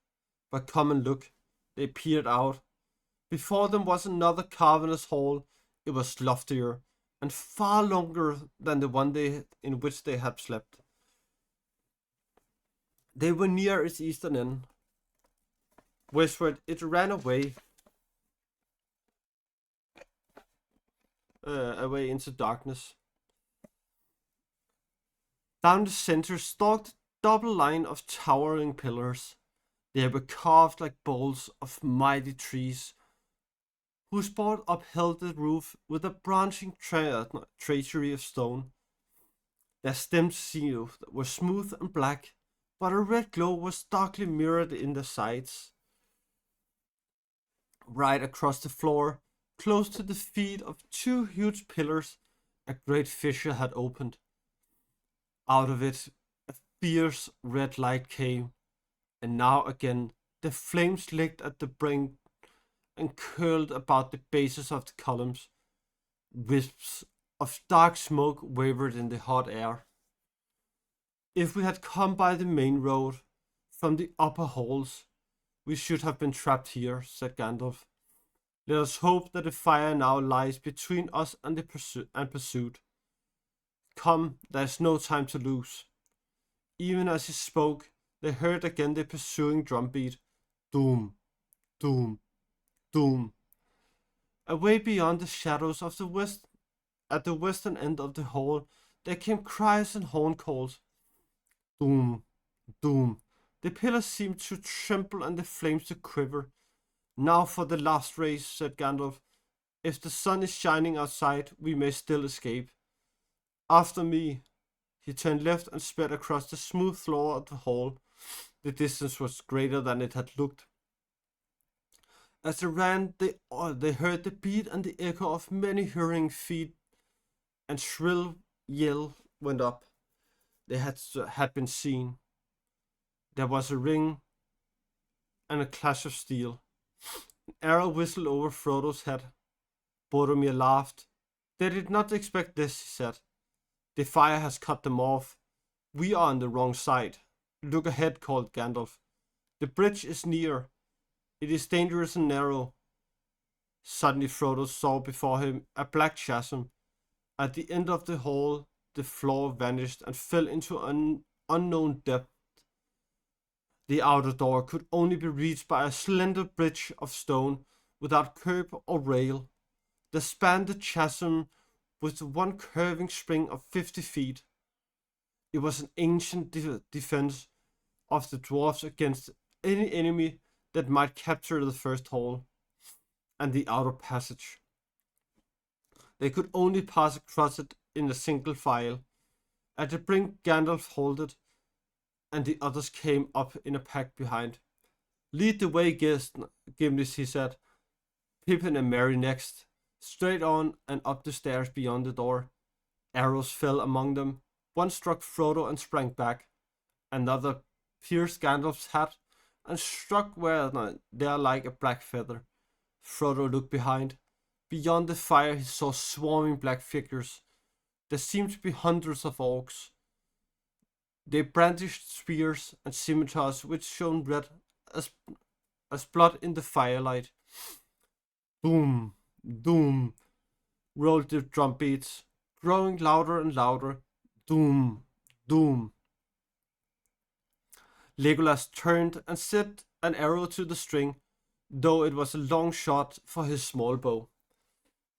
But come and look, they peered out. Before them was another cavernous hall. It was loftier, and far longer than the one in which they had slept. They were near its eastern end. Westward it ran away into darkness. Down the center stalked a double line of towering pillars. They were carved like boles of mighty trees, whose board upheld the roof with a branching tracery of stone. Their stems were smooth and black, but a red glow was darkly mirrored in the sides. Right across the floor, close to the feet of two huge pillars, a great fissure had opened. Out of it, a fierce red light came, and now again the flames licked at the brink and curled about the bases of the columns. Wisps of dark smoke wavered in the hot air. If we had come by the main road from the upper halls, we should have been trapped here, said Gandalf. Let us hope that the fire now lies between us and pursuit. Come, there is no time to lose. Even as he spoke, they heard again the pursuing drumbeat. Doom, doom, doom. Away beyond the shadows of the west, at the western end of the hall, there came cries and horn calls. Doom, doom. The pillars seemed to tremble and the flames to quiver. Now for the last race, said Gandalf. If the sun is shining outside, we may still escape. After me. He turned left and sped across the smooth floor of the hall. The distance was greater than it had looked. As they ran, they heard the beat and the echo of many hurrying feet, and shrill yell went up. They had been seen. There was a ring and a clash of steel. An arrow whistled over Frodo's head. Boromir laughed. They did not expect this, he said. The fire has cut them off. We are on the wrong side. Look ahead, called Gandalf. The bridge is near. It is dangerous and narrow. Suddenly Frodo saw before him a black chasm. At the end of the hall, the floor vanished and fell into an unknown depth. The outer door could only be reached by a slender bridge of stone without curb or rail. There spanned the chasm with one curving spring of 50 feet. It was an ancient defense of the dwarves against any enemy that might capture the first hall and the outer passage. They could only pass across it in a single file. At the brink, Gandalf halted, and the others came up in a pack behind. "Lead the way, Gimli," he said. "Pippin and Merry next." Straight on and up the stairs beyond the door. Arrows fell among them. One struck Frodo and sprang back. Another pierced Gandalf's hat and struck where there like a black feather. Frodo looked behind. Beyond the fire he saw swarming black figures. There seemed to be hundreds of orcs. They brandished spears and scimitars which shone red as blood in the firelight. Boom, doom, rolled the drum beats, growing louder and louder. Doom, doom. Legolas turned and set an arrow to the string, though it was a long shot for his small bow.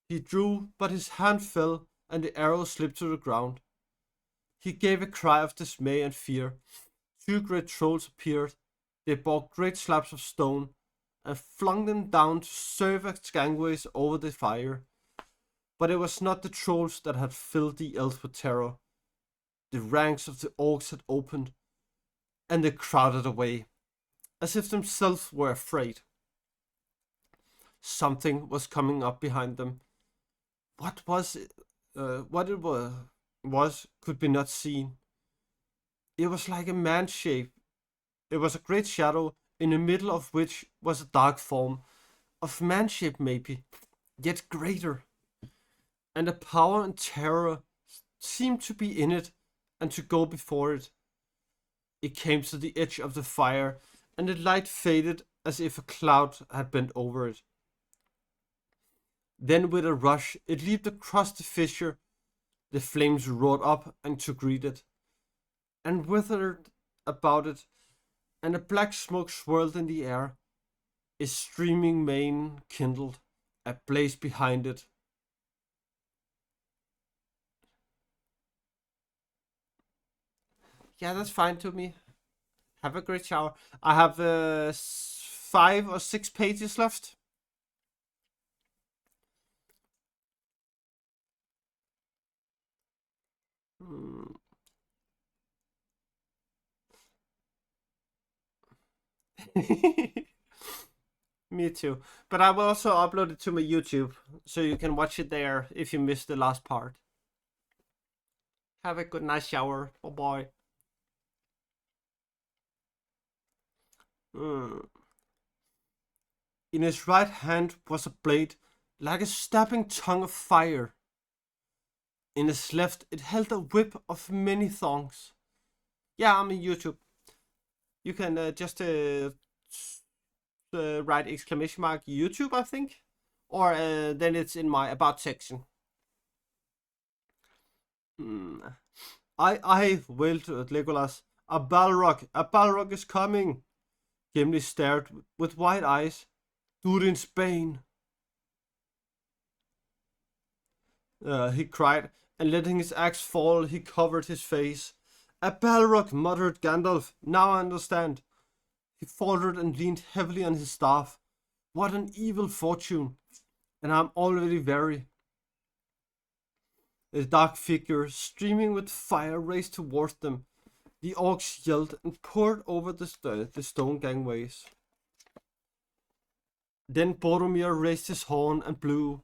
He drew, but his hand fell, and the arrow slipped to the ground. He gave a cry of dismay and fear. Two great trolls appeared. They bore great slabs of stone and flung them down to serve as gangways over the fire. But it was not the trolls that had filled the elves with terror. The ranks of the orcs had opened, and they crowded away, as if themselves were afraid. Something was coming up behind them. What it was could be not seen. It was like a man's shape. It was a great shadow, in the middle of which was a dark form, of man shape maybe, yet greater. And the power and terror seemed to be in it and to go before it. It came to the edge of the fire, and the light faded as if a cloud had bent over it. Then with a rush it leaped across the fissure. The flames roared up and to greet it, and withered about it, and a black smoke swirled in the air. Its streaming mane kindled, a blaze behind it. Yeah, that's fine to me. Have a great shower. I have 5 or 6 pages left. Me too. But I will also upload it to my YouTube, so you can watch it there if you missed the last part. Have a good night shower. Bye bye. In his right hand was a blade like a stabbing tongue of fire. In his left it held a whip of many thongs. Yeah, I'm in YouTube. You can just write exclamation mark YouTube, I think. Or then it's in my about section. I wailed at Legolas. A Balrog is coming. Gimli stared with wide eyes. Durin's bane. He cried, and letting his axe fall, he covered his face. A Balrog, muttered Gandalf. Now I understand. He faltered and leaned heavily on his staff. What an evil fortune, and I'm already very. The dark figure, streaming with fire, raced towards them. The orcs yelled and poured over the stone gangways. Then Boromir raised his horn and blew.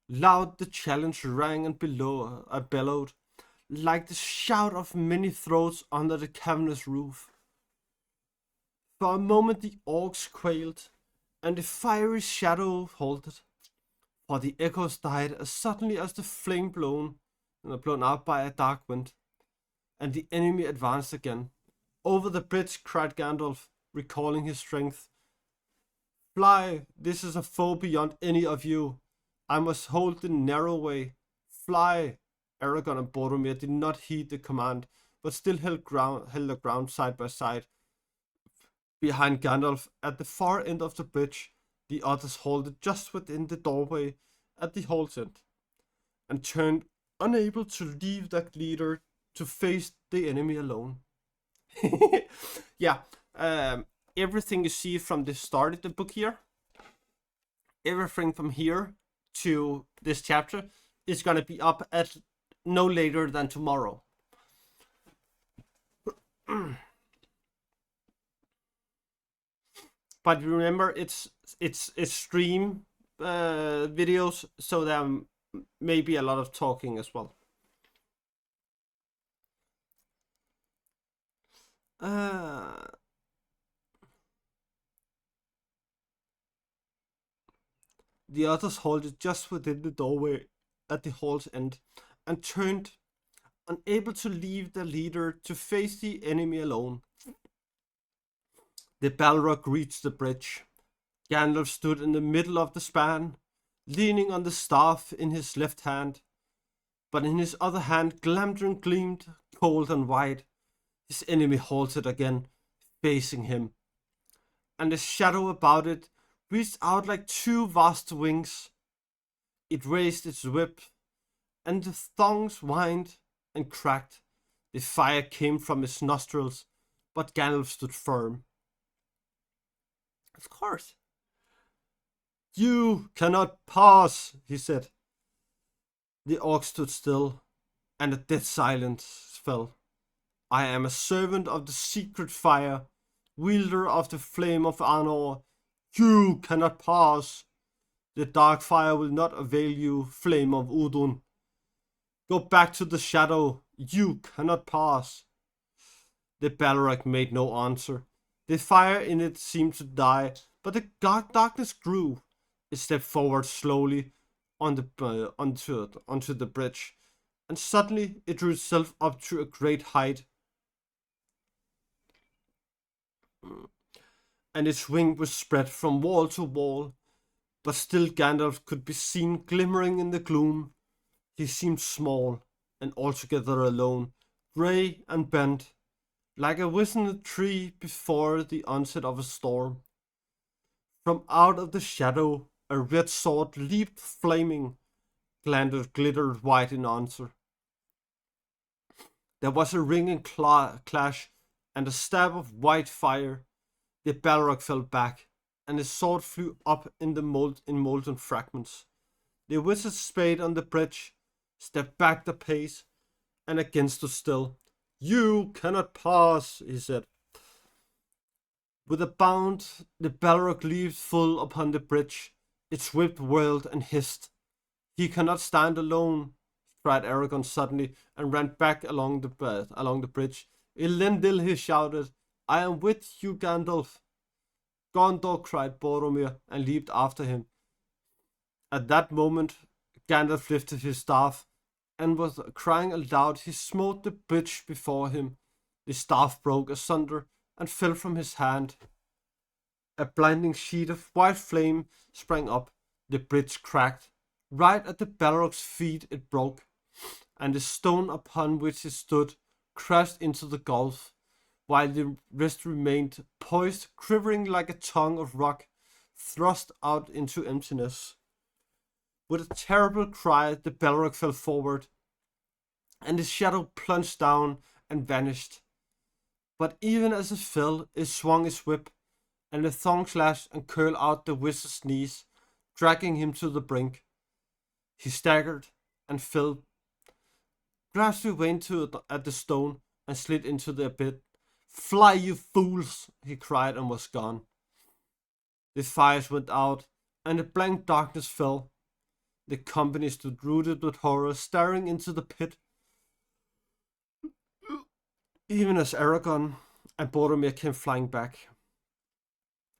Loud the challenge rang and bellowed, like the shout of many throats under the cavernous roof. For a moment the orcs quailed, and the fiery shadow halted, for the echoes died as suddenly as the flame blown out by a dark wind, and the enemy advanced again. Over the bridge, cried Gandalf, recalling his strength. Fly, this is a foe beyond any of you. I must hold the narrow way. Fly! Aragorn and Boromir did not heed the command, but still held the ground side by side. Behind Gandalf, at the far end of the bridge, the others halted just within the doorway at the halt's end, and turned, unable to leave that leader to face the enemy alone. Yeah, everything you see from the start of the book here, everything from here to this chapter is gonna be up at no later than tomorrow. But remember, it's stream videos, so there may be a lot of talking as well. The others halted just within the doorway at the hall's end and turned, unable to leave their leader to face the enemy alone. The Balrog reached the bridge. Gandalf stood in the middle of the span, leaning on the staff in his left hand, but in his other hand Glamdring gleamed, cold and white. His enemy halted again, facing him, and the shadow about it reached out like two vast wings. It raised its whip, and the thongs whined and cracked. The fire came from his nostrils, but Gandalf stood firm. Of course. You cannot pass, he said. The orc stood still, and a dead silence fell. I am a servant of the secret fire, wielder of the flame of Anor. You cannot pass. The dark fire will not avail you, flame of Udun. Go back to the shadow. You cannot pass. The Balrog made no answer. The fire in it seemed to die, but the darkness grew. It stepped forward slowly onto the bridge, and suddenly it drew itself up to a great height, and its wing was spread from wall to wall. But still Gandalf could be seen glimmering in the gloom. He seemed small and altogether alone, grey and bent, like a wizened tree before the onset of a storm. From out of the shadow a red sword leaped flaming. Gandalf glittered white in answer. There was a ringing clash and a stab of white fire. The Balrog fell back, and his sword flew up in molten fragments. The wizard's spade on the bridge stepped back a pace, and again stood still. You cannot pass, he said. With a bound, the Balrog leaped full upon the bridge. Its whip whirled and hissed. He cannot stand alone, cried Aragorn suddenly, and ran back along the bridge. Elendil, he shouted, I am with you, Gandalf. Gondor, cried Boromir, and leaped after him. At that moment, Gandalf lifted his staff, and with crying aloud, he smote the bridge before him. The staff broke asunder and fell from his hand. A blinding sheet of white flame sprang up. The bridge cracked. Right at the Balrog's feet it broke, and the stone upon which it stood crashed into the gulf, while the rest remained poised, quivering like a tongue of rock thrust out into emptiness. With a terrible cry, the Balrog fell forward, and his shadow plunged down and vanished. But even as it fell, it swung its whip, and the thongs lashed and curled out the wizard's knees, dragging him to the brink. He staggered and fell, grasped his way at the stone, and slid into the abyss. Fly, you fools, he cried, and was gone. The fires went out, and a blank darkness fell. The company stood rooted with horror, staring into the pit. Even as Aragorn and Boromir came flying back,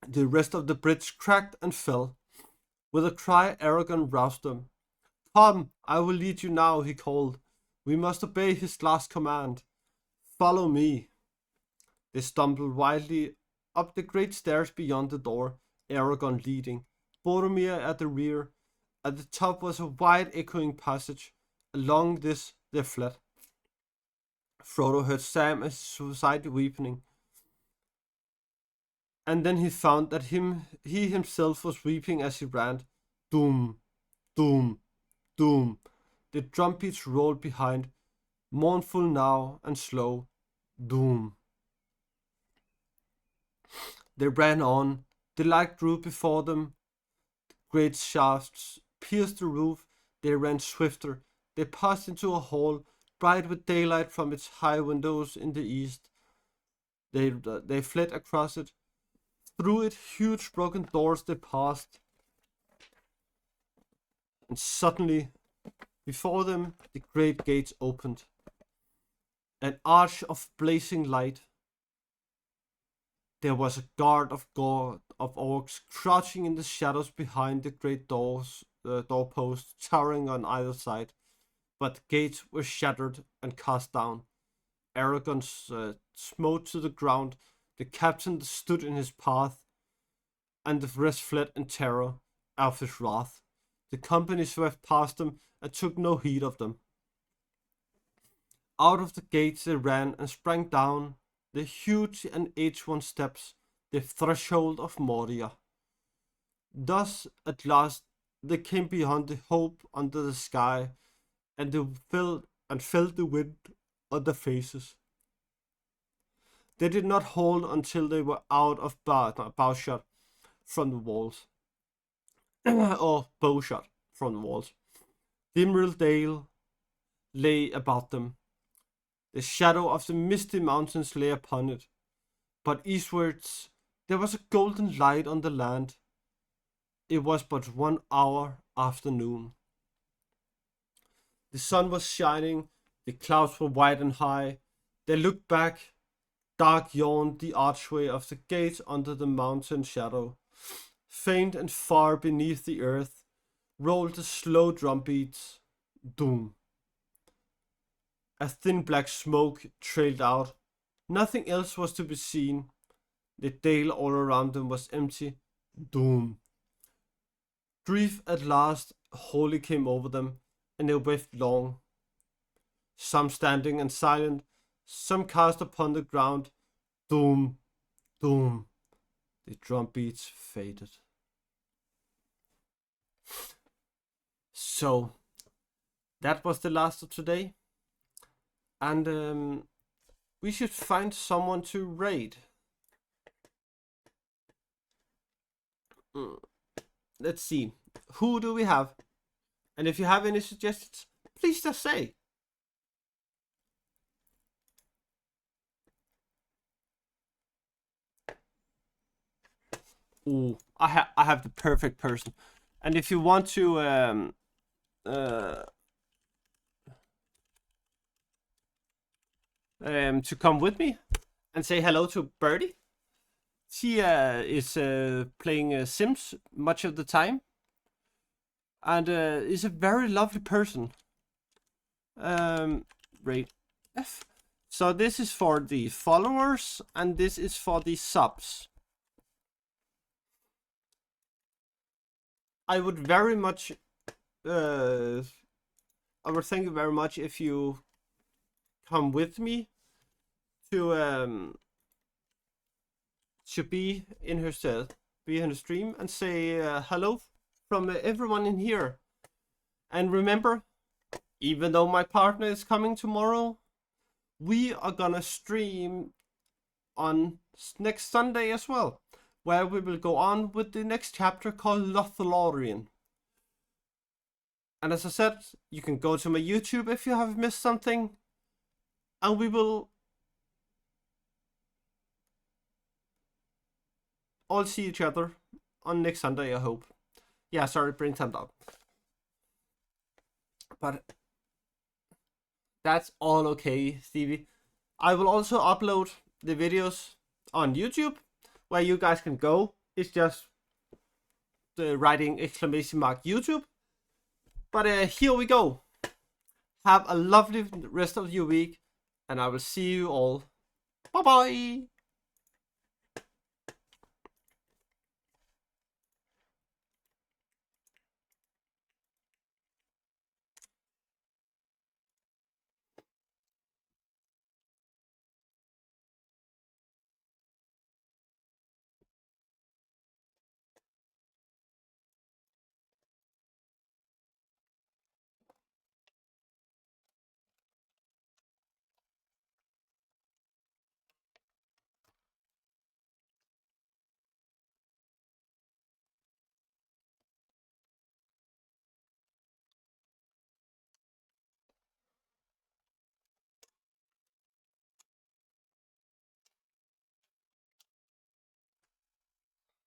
the rest of the bridge cracked and fell. With a cry, Aragorn roused them. Come, I will lead you now, he called. We must obey his last command. Follow me. They stumbled wildly up the great stairs beyond the door, Aragorn leading, Boromir at the rear. At the top was a wide echoing passage. Along this they fled. Frodo heard Sam at his side weeping, and then he found that he himself was weeping as he ran. Doom, doom, doom. The drumbeats rolled behind, mournful now and slow. Doom. They ran on. The light grew before them. Great shafts pierced the roof. They ran swifter. They passed into a hall, bright with daylight from its high windows in the east. They fled across it. Through it, huge broken doors they passed. And suddenly, before them, the great gates opened. An arch of blazing light. There was a guard of orcs crouching in the shadows behind the great doorposts, towering on either side. But the gates were shattered and cast down. Arrogance smote to the ground. The captain stood in his path, and the rest fled in terror of his wrath. The company swept past them and took no heed of them. Out of the gates they ran and sprang down the huge and H1 steps, the threshold of Moria. Thus, at last, they came beyond the hope under the sky, and they felt the wind on their faces. They did not hold until they were out of bowshot from the walls, or bowshot from the walls. Dimrill Dale lay about them. The shadow of the misty mountains lay upon it, but eastwards there was a golden light on the land. It was but 1 hour after noon. The sun was shining, the clouds were white and high. They looked back. Dark yawned the archway of the gate under the mountain shadow. Faint and far beneath the earth rolled the slow drumbeats. Doom. A thin black smoke trailed out. Nothing else was to be seen. The dale all around them was empty. Doom. Grief at last wholly came over them, and they wept long. Some standing and silent, some cast upon the ground. Doom, doom. The drum beats faded. So, that was the last of today. And we should find someone to raid. Let's see. Who do we have? And if you have any suggestions, please just say. Ooh, I have the perfect person. And if you want to come with me and say hello to Birdie. She is playing Sims much of the time, and is a very lovely person. Rate F. So this is for the followers, and this is for the subs. I would very much, I would thank you very much if you come with me to be in her set, be in the stream, and say hello from everyone in here. And remember, even though my partner is coming tomorrow, we are gonna stream on next Sunday as well, where we will go on with the next chapter called LOTR. And as I said, you can go to my YouTube if you have missed something, and we will all see each other on next Sunday, I hope. Yeah, sorry, brain timed out. But that's all okay, Stevie. I will also upload the videos on YouTube, where you guys can go. It's just writing !YouTube. But here we go. Have a lovely rest of your week, and I will see you all. Bye bye.